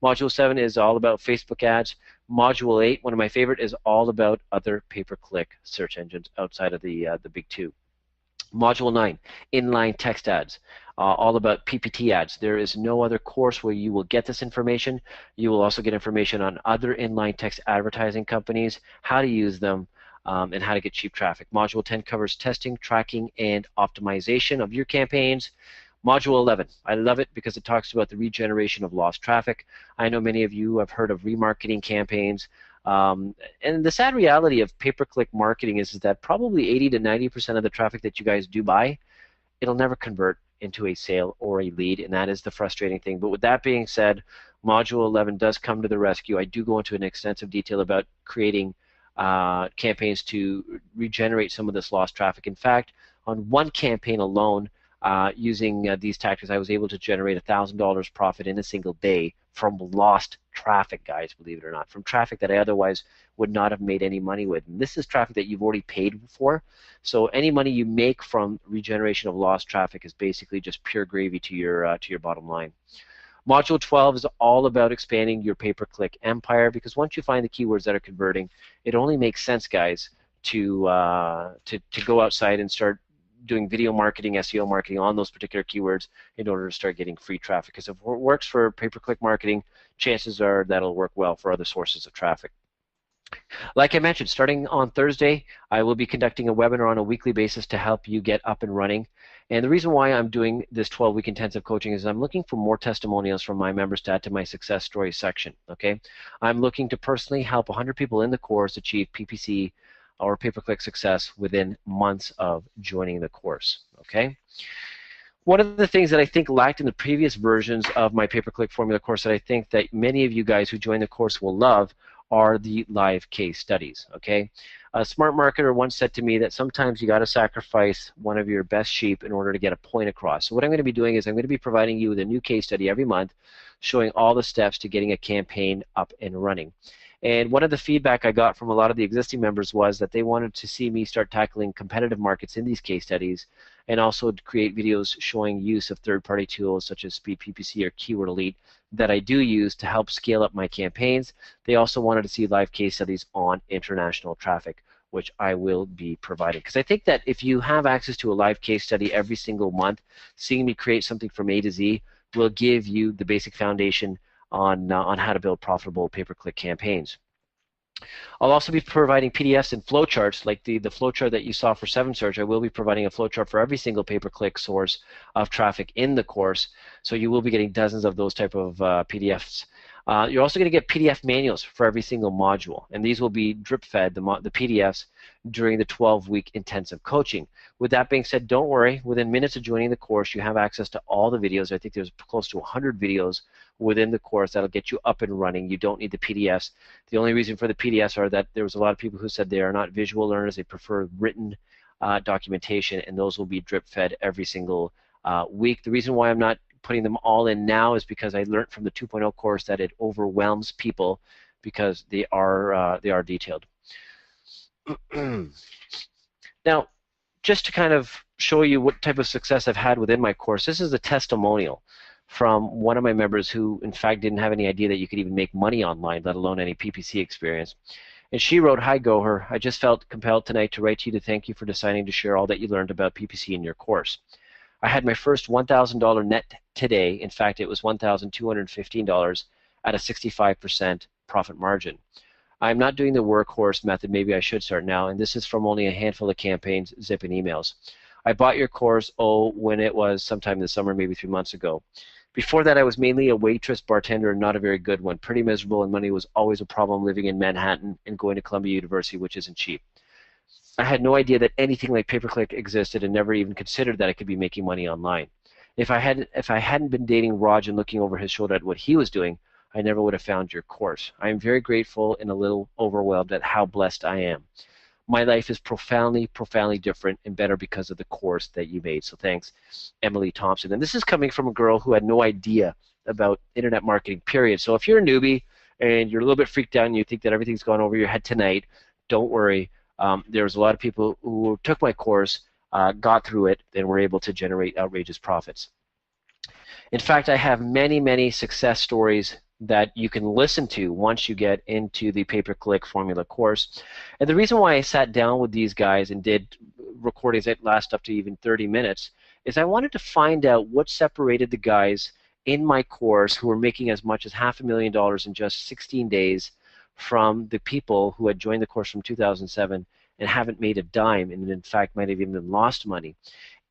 Module 7 is all about Facebook ads. Module 8, one of my favorite, is all about other pay-per-click search engines outside of the big two. Module 9, inline text ads, all about PPT ads. There is no other course where you will get this information. You will also get information on other inline text advertising companies, how to use them, and how to get cheap traffic. Module 10 covers testing, tracking, and optimization of your campaigns. Module 11, I love it because it talks about the regeneration of lost traffic. I know many of you have heard of remarketing campaigns. And the sad reality of pay-per-click marketing is that probably 80 to 90% of the traffic that you guys do buy, it'll never convert into a sale or a lead, and that is the frustrating thing. But with that being said, Module 11 does come to the rescue. I do go into an extensive detail about creating campaigns to regenerate some of this lost traffic. In fact, on one campaign alone, using these tactics, I was able to generate $1,000 profit in a single day from lost traffic, guys, believe it or not, from traffic that I otherwise would not have made any money with. And this is traffic that you've already paid for. So any money you make from regeneration of lost traffic is basically just pure gravy to your bottom line. Module 12 is all about expanding your pay-per-click empire, because once you find the keywords that are converting, it only makes sense, guys, to go outside and start doing video marketing, SEO marketing on those particular keywords in order to start getting free traffic. Because if it works for pay-per-click marketing, chances are that'll work well for other sources of traffic. Like I mentioned, starting on Thursday, I will be conducting a webinar on a weekly basis to help you get up and running. And the reason why I'm doing this 12-week intensive coaching is I'm looking for more testimonials from my members to add to my success stories section. Okay, I'm looking to personally help 100 people in the course achieve PPC or pay-per-click success within months of joining the course. Okay. One of the things that I think lacked in the previous versions of my pay-per-click formula course that I think that many of you guys who join the course will love are the live case studies. Okay, a smart marketer once said to me that sometimes you got to sacrifice one of your best sheep in order to get a point across. So what I'm going to be doing is I'm going to be providing you with a new case study every month, showing all the steps to getting a campaign up and running. And one of the feedback I got from a lot of the existing members was that they wanted to see me start tackling competitive markets in these case studies, and also to create videos showing use of third-party tools such as Speed PPC or Keyword Elite that I do use to help scale up my campaigns. They also wanted to see live case studies on international traffic, which I will be providing. Because I think that if you have access to a live case study every single month, seeing me create something from A to Z will give you the basic foundation on how to build profitable pay-per-click campaigns. I'll also be providing PDFs and flowcharts, like the flowchart that you saw for 7Search. I will be providing a flowchart for every single pay-per-click source of traffic in the course, so you will be getting dozens of those type of PDFs. You're also going to get PDF manuals for every single module, and these will be drip-fed, the PDFs, during the 12-week intensive coaching. With that being said, don't worry. Within minutes of joining the course, you have access to all the videos. I think there's close to 100 videos within the course that'll get you up and running. You don't need the PDFs. The only reason for the PDFs are that there was a lot of people who said they are not visual learners. They prefer written documentation, and those will be drip-fed every single week. The reason why I'm not putting them all in now is because I learned from the 2.0 course that it overwhelms people because they are detailed. Now, just to kind of show you what type of success I've had within my course, this is a testimonial from one of my members who, in fact, didn't have any idea that you could even make money online, let alone any PPC experience. And she wrote, "Hi, Goher. I just felt compelled tonight to write to you to thank you for deciding to share all that you learned about PPC in your course. I had my first $1,000 net today. In fact, it was $1,215 at a 65% profit margin. I'm not doing the workhorse method. Maybe I should start now, and this is from only a handful of campaigns, zip, and emails. I bought your course, when it was sometime this summer, maybe 3 months ago. Before that, I was mainly a waitress, bartender, and not a very good one, pretty miserable, and money was always a problem living in Manhattan and going to Columbia University, which isn't cheap. I had no idea that anything like pay-per-click existed and never even considered that I could be making money online. If I hadn't been dating Raj and looking over his shoulder at what he was doing, I never would have found your course. I am very grateful and a little overwhelmed at how blessed I am. My life is profoundly, profoundly different and better because of the course that you made. So thanks, Emily Thompson." And this is coming from a girl who had no idea about internet marketing, period. So if you're a newbie and you're a little bit freaked out and you think that everything's gone over your head tonight, don't worry. There's a lot of people who took my course, got through it, and were able to generate outrageous profits. In fact, I have many, many success stories that you can listen to once you get into the pay-per-click formula course. And the reason why I sat down with these guys and did recordings that last up to even 30 minutes is I wanted to find out what separated the guys in my course who were making as much as $500,000 in just 16 days from the people who had joined the course from 2007 and haven't made a dime, and in fact might have even lost money.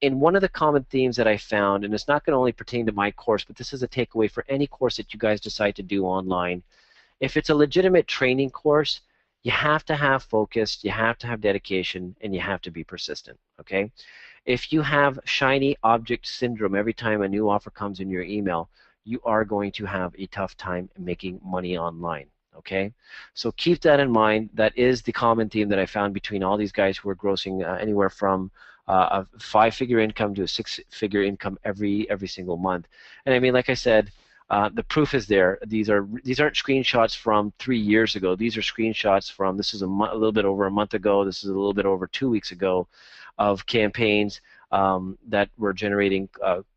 And one of the common themes that I found, and it's not going to only pertain to my course, but this is a takeaway for any course that you guys decide to do online. If it's a legitimate training course, you have to have focus, you have to have dedication, and you have to be persistent, okay? If you have shiny object syndrome every time a new offer comes in your email, you are going to have a tough time making money online, okay? So keep that in mind. That is the common theme that I found between all these guys who are grossing anywhere from a 5-figure income to a 6-figure income every single month. And I mean, like I said, the proof is there. These aren't screenshots from 3 years ago. These are screenshots from, this is a little bit over a month ago. This is a little bit over 2 weeks ago, of campaigns that were generating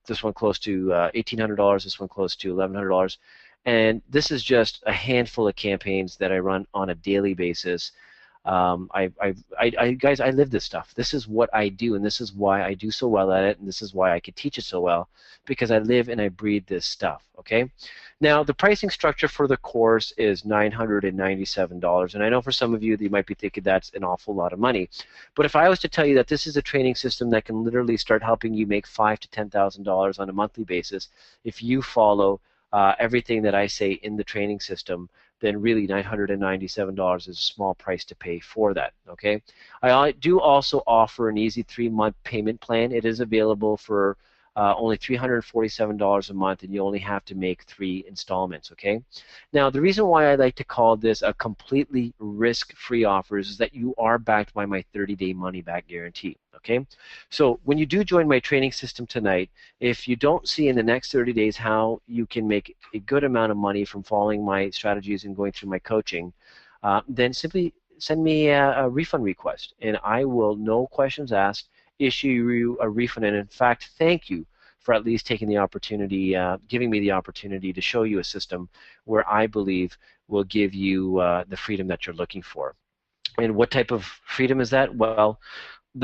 this one close to $1,800, this one close to $1,100. And this is just a handful of campaigns that I run on a daily basis. Guys, I live this stuff. This is what I do, and this is why I do so well at it, and this is why I can teach it so well, because I live and I breathe this stuff, okay? Now, the pricing structure for the course is $997, and I know for some of you, you might be thinking that's an awful lot of money, but if I was to tell you that this is a training system that can literally start helping you make $5,000 to $10,000 on a monthly basis if you follow everything that I say in the training system, then really $997 is a small price to pay for that, okay? I do also offer an easy 3-month payment plan. It is available for only $347 a month, and you only have to make 3 installments, okay? Now, the reason why I like to call this a completely risk-free offer is that you are backed by my 30-day money-back guarantee, okay? So when you do join my training system tonight, if you don't see in the next 30 days how you can make a good amount of money from following my strategies and going through my coaching, then simply send me a refund request, and I will, no questions asked, issue you a refund. And in fact, thank you for at least taking the opportunity, giving me the opportunity to show you a system where I believe will give you the freedom that you're looking for. And what type of freedom is that? Well,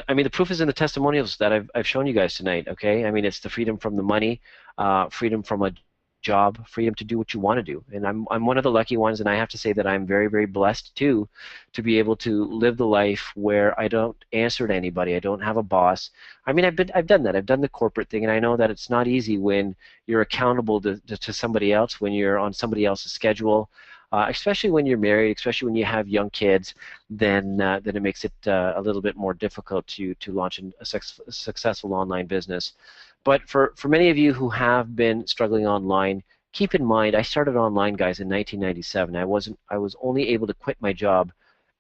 I mean, the proof is in the testimonials that I've shown you guys tonight, okay? I mean, it's the freedom from the money, freedom from a job, freedom to do what you want to do. And I'm one of the lucky ones, and I have to say that I'm very, very blessed too to be able to live the life where I don't answer to anybody. I don't have a boss. I mean, I've done that. I've done the corporate thing, and I know that it's not easy when you're accountable to somebody else, when you're on somebody else's schedule. Especially when you're married, especially when you have young kids, then it makes it a little bit more difficult to launch a successful online business. But for many of you who have been struggling online, keep in mind, I started online, guys, in 1997. I was only able to quit my job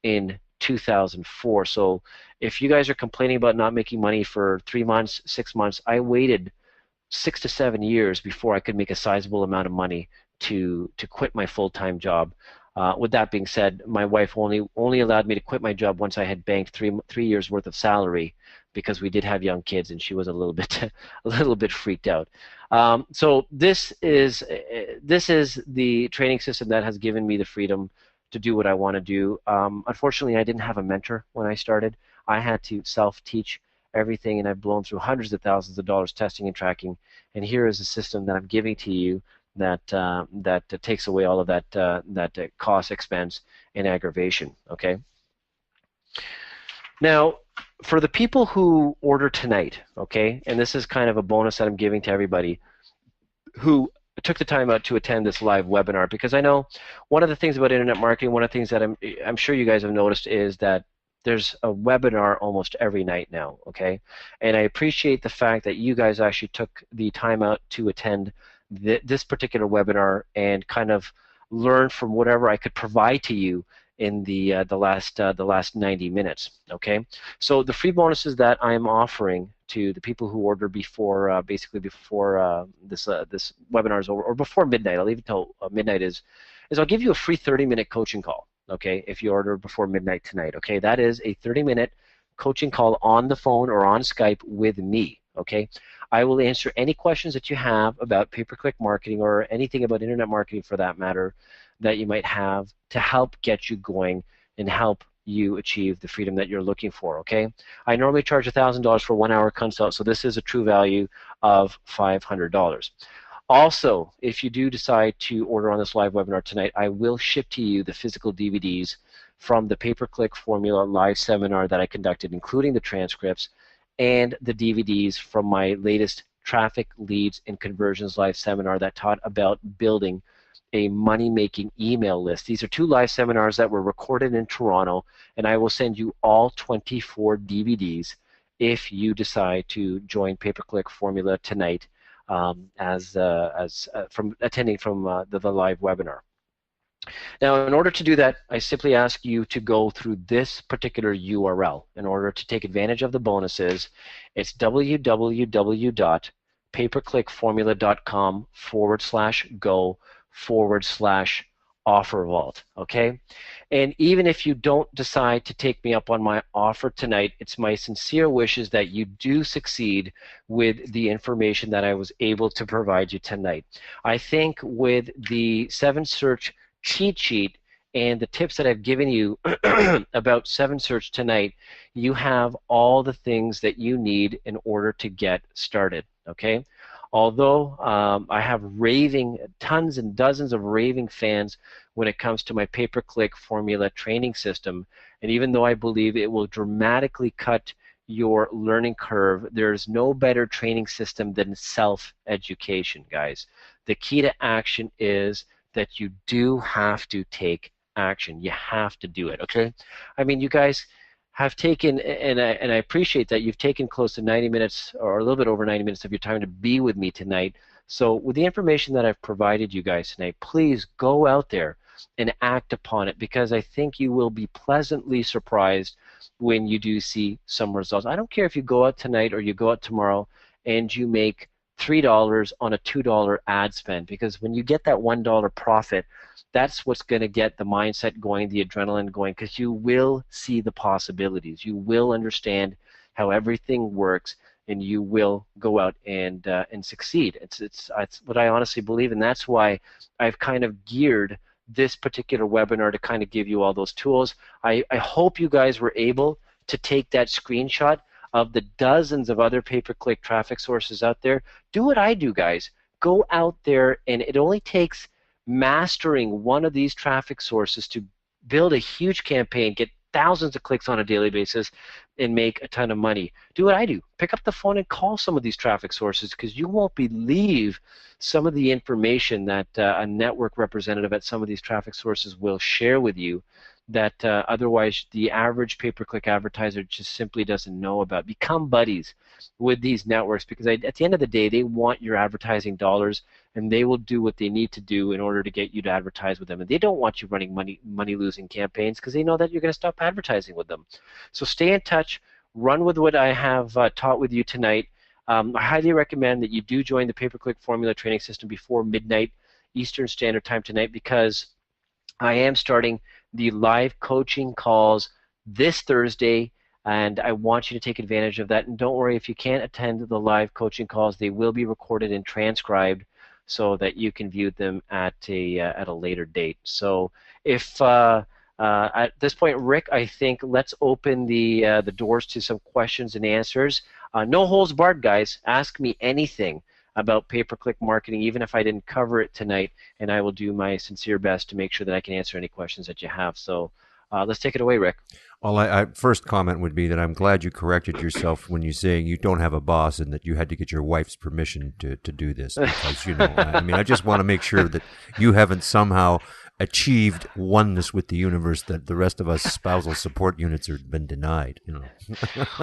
in 2004. So if you guys are complaining about not making money for 3 months, 6 months, I waited 6 to 7 years before I could make a sizable amount of money to quit my full-time job. With that being said, my wife only allowed me to quit my job once I had banked three years worth of salary, because we did have young kids, and she was a little bit freaked out. So this is the training system that has given me the freedom to do what I want to do. Unfortunately, I didn't have a mentor when I started. I had to self-teach everything, and I've blown through hundreds of thousands of dollars testing and tracking. And here is a system that I'm giving to you that takes away all of that cost, expense, and aggravation. Okay. Now, for the people who order tonight, okay, and this is kind of a bonus that I'm giving to everybody who took the time out to attend this live webinar, because I know one of the things about internet marketing, one of the things that I'm sure you guys have noticed is that there's a webinar almost every night now, okay? And I appreciate the fact that you guys actually took the time out to attend this particular webinar and kind of learn from whatever I could provide to you in the last 90 minutes, okay? So the free bonuses that I'm offering to the people who order before, basically before this webinar is over, or before midnight, I'll leave it till midnight, is I'll give you a free 30-minute coaching call, okay, if you order before midnight tonight, okay? That is a 30-minute coaching call on the phone or on Skype with me, okay? I will answer any questions that you have about pay-per-click marketing or anything about internet marketing for that matter that you might have to help get you going and help you achieve the freedom that you're looking for, okay? I normally charge $1,000 for 1 hour consult, so this is a true value of $500. Also, if you do decide to order on this live webinar tonight, I will ship to you the physical DVDs from the pay-per-click formula live seminar that I conducted, including the transcripts, and the DVDs from my latest traffic, leads, and conversions live seminar that taught about building a money-making email list. These are 2 live seminars that were recorded in Toronto, and I will send you all 24 DVDs if you decide to join pay-per-click formula tonight from attending from the live webinar. Now, in order to do that, I simply ask you to go through this particular URL in order to take advantage of the bonuses. It's www.payperclickformula.com/go/OfferVault, okay? And even if you don't decide to take me up on my offer tonight, it's my sincere wishes that you do succeed with the information that I was able to provide you tonight. I think with the 7-search cheat sheet and the tips that I've given you about 7-search tonight, you have all the things that you need in order to get started, okay? Although I have tons and dozens of raving fans when it comes to my pay-per-click formula training system, and even though I believe it will dramatically cut your learning curve, there's no better training system than self-education, guys. The key to action is that you do have to take action. You have to do it, okay? I mean, you guys have taken, and I appreciate that you've taken close to 90 minutes or a little bit over 90 minutes of your time to be with me tonight. So with the information that I've provided you guys tonight, please go out there and act upon it, because I think you will be pleasantly surprised when you do see some results. I don't care if you go out tonight or you go out tomorrow and you make $3 on a $2 ad spend, because when you get that $1 profit, that's what's going to get the mindset going, the adrenaline going, because you will see the possibilities. You will understand how everything works, and you will go out and succeed. It's what I honestly believe, and that's why I've kind of geared this particular webinar to kind of give you all those tools. I hope you guys were able to take that screenshot of the dozens of other pay-per-click traffic sources out there. Do what I do, guys. Go out there, and it only takes mastering one of these traffic sources to build a huge campaign, get thousands of clicks on a daily basis, and make a ton of money. Do what I do. Pick up the phone and call some of these traffic sources, because you won't believe some of the information that a network representative at some of these traffic sources will share with you that otherwise the average pay-per-click advertiser just simply doesn't know about. Become buddies with these networks, because at the end of the day, they want your advertising dollars, and they will do what they need to do in order to get you to advertise with them. And they don't want you running money-losing campaigns, because they know that you're going to stop advertising with them. So stay in touch. Run with what I have taught with you tonight. I highly recommend that you do join the pay-per-click formula training system before midnight Eastern Standard Time tonight, because I am starting the live coaching calls this Thursday, and I want you to take advantage of that. And don't worry, if you can't attend the live coaching calls, they will be recorded and transcribed so that you can view them at a later date. So if at this point, Rick, I think let's open the doors to some questions and answers. No holds barred, guys. Ask me anything about pay-per-click marketing, even if I didn't cover it tonight, and I will do my sincere best to make sure that I can answer any questions that you have. So let's take it away, Rick. Well, I first comment would be that I'm glad you corrected yourself when you say you don't have a boss and that you had to get your wife's permission to do this, because, you know, I mean, I just want to make sure that you haven't somehow achieved oneness with the universe that the rest of us spousal support units have been denied, you know.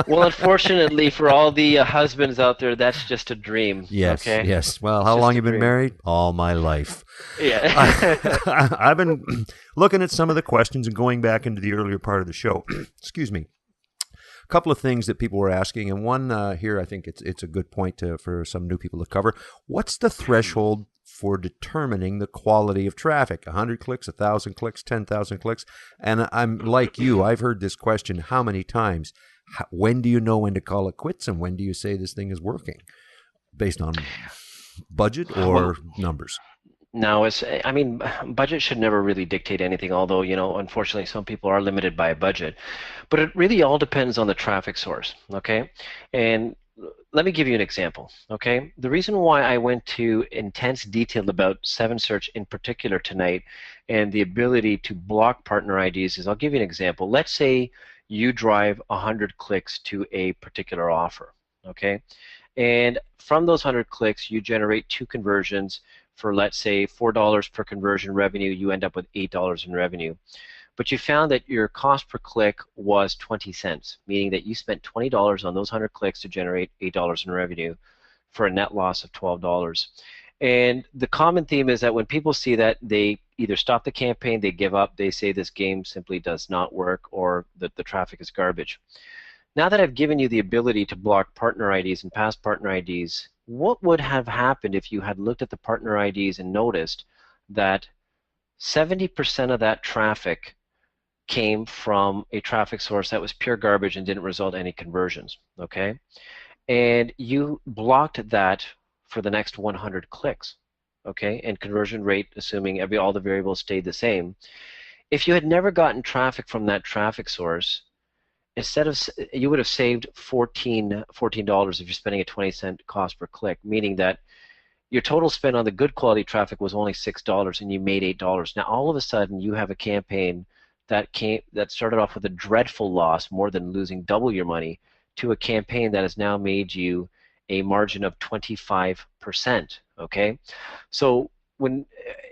Well, unfortunately for all the husbands out there, that's just a dream. Yes, okay? yes. Well, how long you been married? All my life. Yeah. I've been looking at some of the questions and going back into the earlier part of the show. Excuse me. A couple of things that people were asking, and one here, I think it's a good point for some new people to cover. What's the threshold for determining the quality of traffic? 100 clicks, 1,000 clicks, 10,000 clicks? And I'm like you, I've heard this question how many times? When do you know when to call it quits, and when do you say this thing is working? based on budget Well, or numbers? now I mean, budget should never really dictate anything, although, unfortunately, some people are limited by a budget. But it really all depends on the traffic source, okay? And let me give you an example, okay? The reason why I went to intense detail about 7Search in particular tonight and the ability to block partner IDs is I'll give you an example. Let's say you drive 100 clicks to a particular offer, okay? And from those 100 clicks, you generate 2 conversions for, let's say, $4 per conversion revenue. You end up with $8 in revenue. But you found that your cost per click was 20 cents, meaning that you spent $20 on those 100 clicks to generate $8 in revenue for a net loss of $12. And the common theme is that when people see that, they either stop the campaign, they give up, they say this game simply does not work, or that the traffic is garbage. Now that I've given you the ability to block partner IDs and past partner IDs, what would have happened if you had looked at the partner IDs and noticed that 70% of that traffic came from a traffic source that was pure garbage and didn't result in any conversions, okay? And you blocked that for the next 100 clicks, okay? And conversion rate, assuming all the variables stayed the same. If you had never gotten traffic from that traffic source, you would have saved $14 if you're spending a 20-cent cost per click, meaning that your total spend on the good quality traffic was only $6 and you made $8. Now all of a sudden you have a campaign that started off with a dreadful loss, more than losing double your money, to a campaign that has now made you a margin of 25%. Okay, so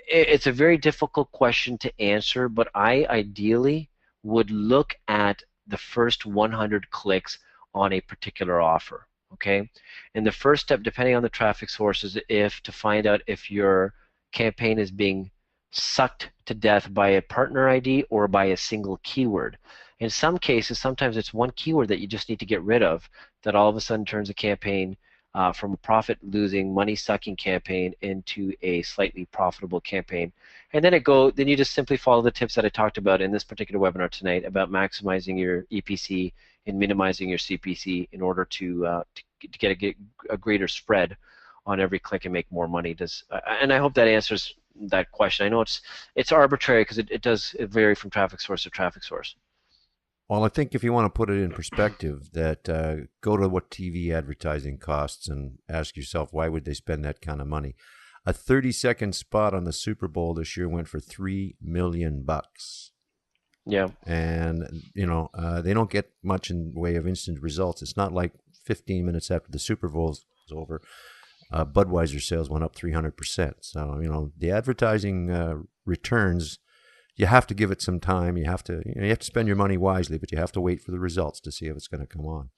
it's a very difficult question to answer, but I ideally would look at the first 100 clicks on a particular offer. Okay, and the first step, depending on the traffic source, is to find out if your campaign is being sucked to death by a partner ID or by a single keyword. In some cases, sometimes it's one keyword that you just need to get rid of that all of a sudden turns a campaign from a profit-losing, money-sucking campaign into a slightly profitable campaign. And then then you just simply follow the tips that I talked about in this particular webinar tonight about maximizing your EPC and minimizing your CPC in order to get a greater spread on every click and make more money. And I hope that answers that question. I know it's arbitrary because it does vary from traffic source to traffic source. Well, I think if you want to put it in perspective, that go to what TV advertising costs and ask yourself, why would they spend that kind of money? A 30-second spot on the Super Bowl this year went for $3 million. Yeah. And, they don't get much in way of instant results. It's not like 15 minutes after the Super Bowl is over, Budweiser sales went up 300%. So, the advertising returns, you have to give it some time. You have to spend your money wisely, but you have to wait for the results to see if it's going to come on.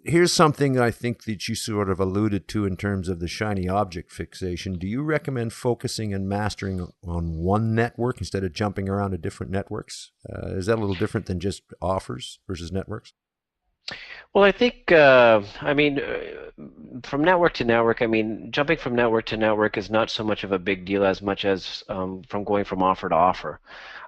Here's something I think that you sort of alluded to in terms of the shiny object fixation. Do you recommend focusing and mastering on one network instead of jumping around to different networks? Is that a little different than just offers versus networks? Well, I think, from network to network, jumping from network to network is not so much of a big deal as much as from going from offer to offer.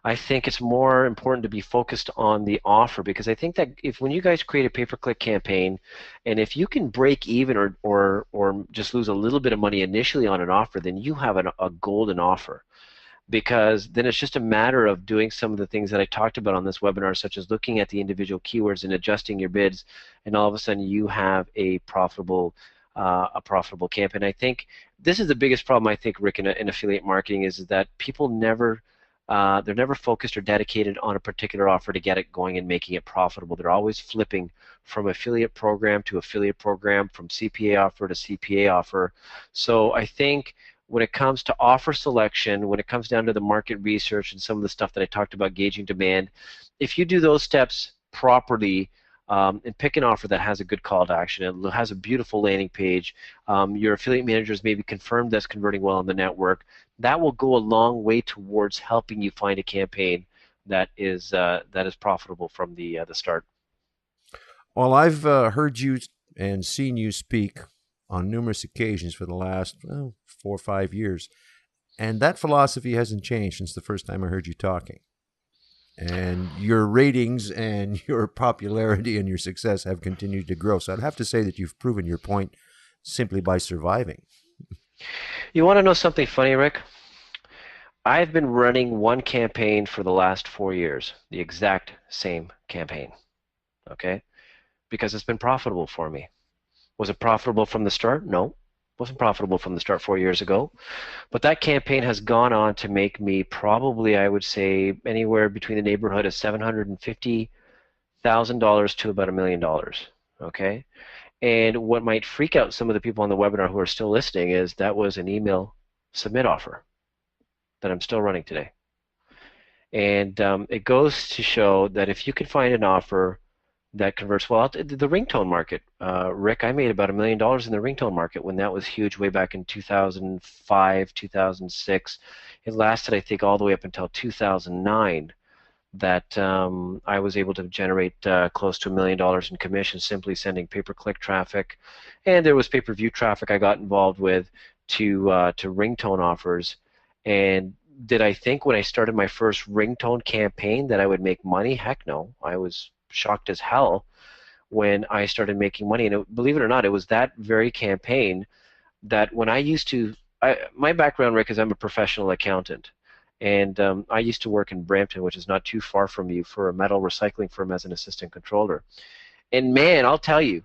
I think it's more important to be focused on the offer, because I think that when you guys create a pay-per-click campaign, and if you can break even or just lose a little bit of money initially on an offer, then you have a golden offer. Because then it's just a matter of doing some of the things that I talked about on this webinar, such as looking at the individual keywords and adjusting your bids, and all of a sudden you have a profitable campaign. I think this is the biggest problem, I think, Rick, in affiliate marketing is that people they're never focused or dedicated on a particular offer to get it going and making it profitable. They're always flipping from affiliate program to affiliate program, from CPA offer to CPA offer. So I think when it comes to offer selection, when it comes down to the market research and some of the stuff that I talked about, gauging demand, if you do those steps properly and pick an offer that has a good call to action, it has a beautiful landing page, your affiliate managers maybe confirmed that's converting well on the network, that will go a long way towards helping you find a campaign that is profitable from the start. Well, I've heard you and seen you speak on numerous occasions for the last 4 or 5 years. And that philosophy hasn't changed since the first time I heard you talking. And your ratings and your popularity and your success have continued to grow. So I'd have to say that you've proven your point simply by surviving. You want to know something funny, Rick? I've been running one campaign for the last 4 years, the exact same campaign, okay? Because it's been profitable for me. Was it profitable from the start? No. Wasn't profitable from the start 4 years ago. But that campaign has gone on to make me probably, I would say, anywhere between the neighborhood of $750,000 to about $1 million. Okay? And what might freak out some of the people on the webinar who are still listening is that was an email submit offer that I'm still running today. And it goes to show that if you can find an offer that converts well, the ringtone market, Rick, I made about $1 million in the ringtone market when that was huge way back in 2005, 2006. It lasted, I think, all the way up until 2009 that I was able to generate close to $1 million in commission simply sending pay-per-click traffic, and there was pay-per-view traffic I got involved with to ringtone offers. And did I think when I started my first ringtone campaign that I would make money? Heck no. I was shocked as hell when I started making money. And believe it or not, it was that very campaign that when I used to, my background, Rick, is I'm a professional accountant. And I used to work in Brampton, which is not too far from you, for a metal recycling firm as an assistant controller. And man, I'll tell you,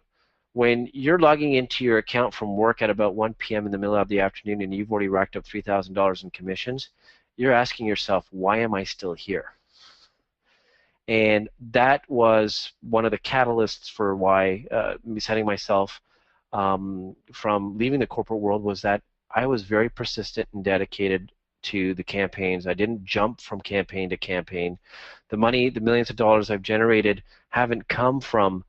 when you're logging into your account from work at about 1 p.m. in the middle of the afternoon and you've already racked up $3,000 in commissions, you're asking yourself, why am I still here? And that was one of the catalysts for why me setting myself from leaving the corporate world was that I was very persistent and dedicated to the campaigns. I didn't jump from campaign to campaign. The money, the millions of dollars I've generated haven't come from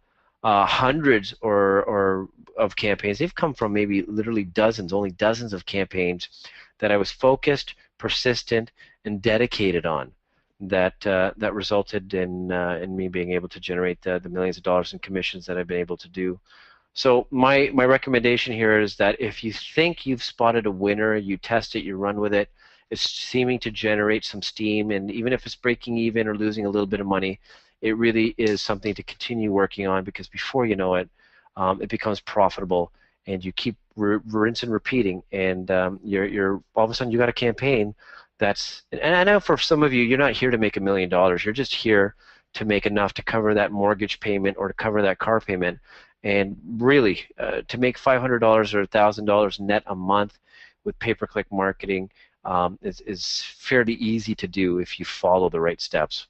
hundreds or of campaigns. They've come from maybe literally dozens, only dozens of campaigns that I was focused, persistent, and dedicated on. That resulted in me being able to generate the millions of dollars in commissions that I've been able to do. So my recommendation here is that if you think you've spotted a winner, you test it, you run with it, it's seeming to generate some steam, and even if it's breaking even or losing a little bit of money, it really is something to continue working on, because before you know it, it becomes profitable, and you keep rinse and repeating, and you're all of a sudden you got a campaign that's, and I know for some of you, you're not here to make $1 million. You're just here to make enough to cover that mortgage payment or to cover that car payment. And really, to make $500 or $1,000 net a month with pay-per-click marketing is fairly easy to do if you follow the right steps.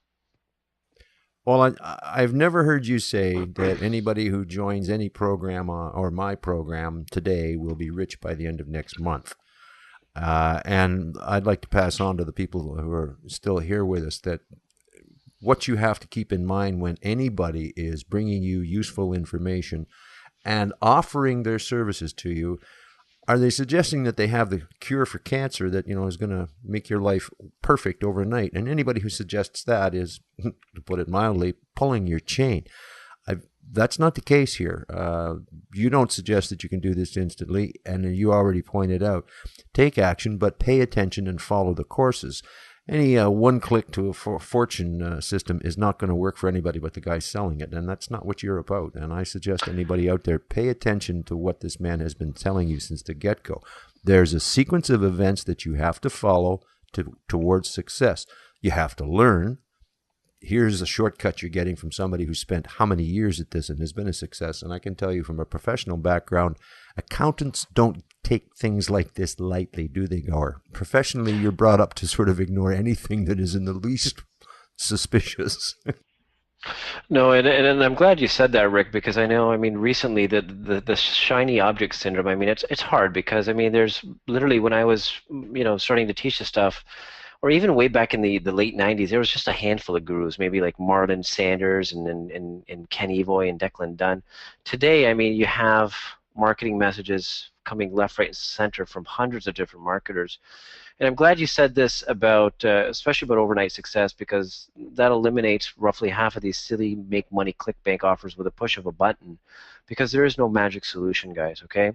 Well, I've never heard you say that anybody who joins any program or my program today will be rich by the end of next month. And I'd like to pass on to the people who are still here with us that what you have to keep in mind when anybody is bringing you useful information and offering their services to you, are they suggesting that they have the cure for cancer that, is going to make your life perfect overnight? And anybody who suggests that is, to put it mildly, pulling your chain. That's not the case here. You don't suggest that you can do this instantly, and you already pointed out, take action, but pay attention and follow the courses. Any one-click to a fortune system is not going to work for anybody but the guy selling it, and that's not what you're about. And I suggest anybody out there, pay attention to what this man has been telling you since the get-go. There's a sequence of events that you have to follow towards success. You have to learn. Here's a shortcut you're getting from somebody who spent how many years at this and has been a success. And I can tell you from a professional background, accountants don't take things like this lightly, do they, Gaur? Professionally, you're brought up to sort of ignore anything that is in the least suspicious. No, and I'm glad you said that, Rick, because I know, recently the shiny object syndrome, it's hard because, there's literally when I was, starting to teach this stuff, or even way back in the late 90s, there was just a handful of gurus, maybe like Marlon Sanders and Ken Evoy and Declan Dunn. Today, you have marketing messages coming left, right, and center from hundreds of different marketers. And I'm glad you said this about, especially about overnight success, because that eliminates roughly half of these silly make money clickbank offers with a push of a button, because there is no magic solution, guys, okay?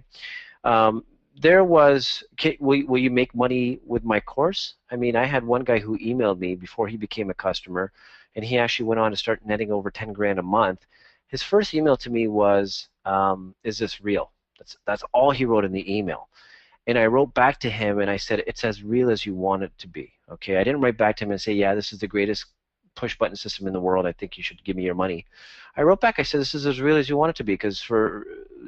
There was, will you make money with my course? I had one guy who emailed me before he became a customer, and he actually went on to start netting over 10 grand a month. His first email to me was, is this real? That's all he wrote in the email. And I wrote back to him and I said, it's as real as you want it to be. Okay. I didn't write back to him and say, yeah, this is the greatest push button system in the world. I think you should give me your money. I wrote back, I said, this is as real as you want it to be, because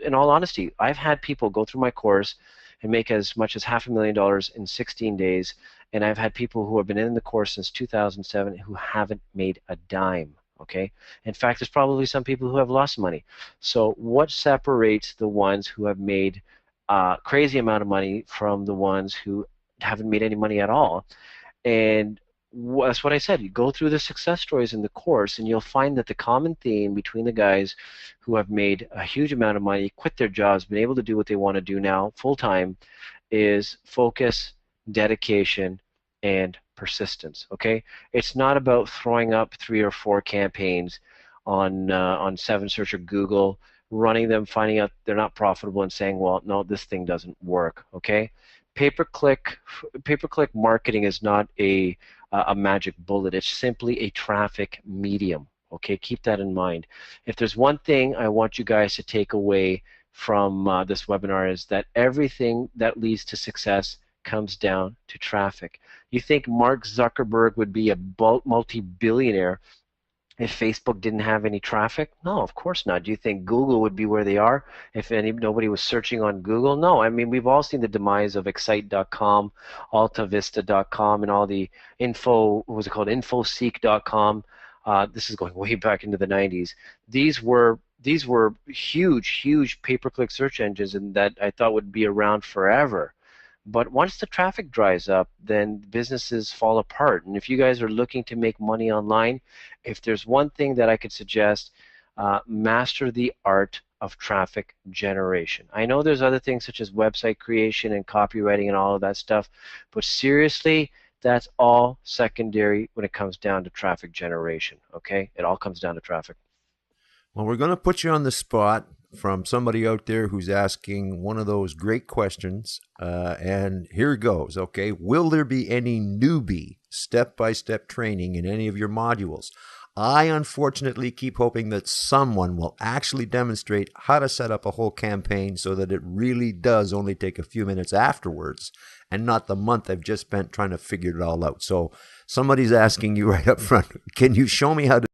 in all honesty, I've had people go through my course and make as much as $500,000 in 16 days. And I've had people who have been in the course since 2007 who haven't made a dime. Okay. In fact, there's probably some people who have lost money. So what separates the ones who have made crazy amount of money from the ones who haven't made any money at all? And that's what I said. You go through the success stories in the course, and you'll find that the common theme between the guys who have made a huge amount of money, quit their jobs, been able to do what they want to do now full time, is focus, dedication, and persistence. Okay, it's not about throwing up 3 or 4 campaigns on 7search or Google, running them, finding out they're not profitable, and saying, well, no, this thing doesn't work. Okay, pay-per-click marketing is not a magic bullet. It's simply a traffic medium. Okay, keep that in mind. If there's one thing I want you guys to take away from this webinar, is that everything that leads to success comes down to traffic. You think Mark Zuckerberg would be a multi-billionaire if Facebook didn't have any traffic? No, of course not. Do you think Google would be where they are if nobody was searching on Google? No. I mean, we've all seen the demise of Excite.com, AltaVista.com, and all the what was it called, Infoseek.com. This is going way back into the 90s. These were huge pay-per-click search engines, and that I thought would be around forever. But once the traffic dries up, then businesses fall apart. And if you guys are looking to make money online, if there's one thing that I could suggest, master the art of traffic generation. I know there's other things such as website creation and copywriting and all of that stuff, but seriously, that's all secondary when it comes down to traffic generation. Okay? It all comes down to traffic. Well, we're going to put you on the spot from somebody out there who's asking one of those great questions, and here goes. Okay, will there be any newbie step-by-step training in any of your modules? I unfortunately keep hoping that someone will actually demonstrate how to set up a whole campaign so that it really does only take a few minutes afterwards and not the month I've just spent trying to figure it all out. So somebody's asking you right up front, can you show me how to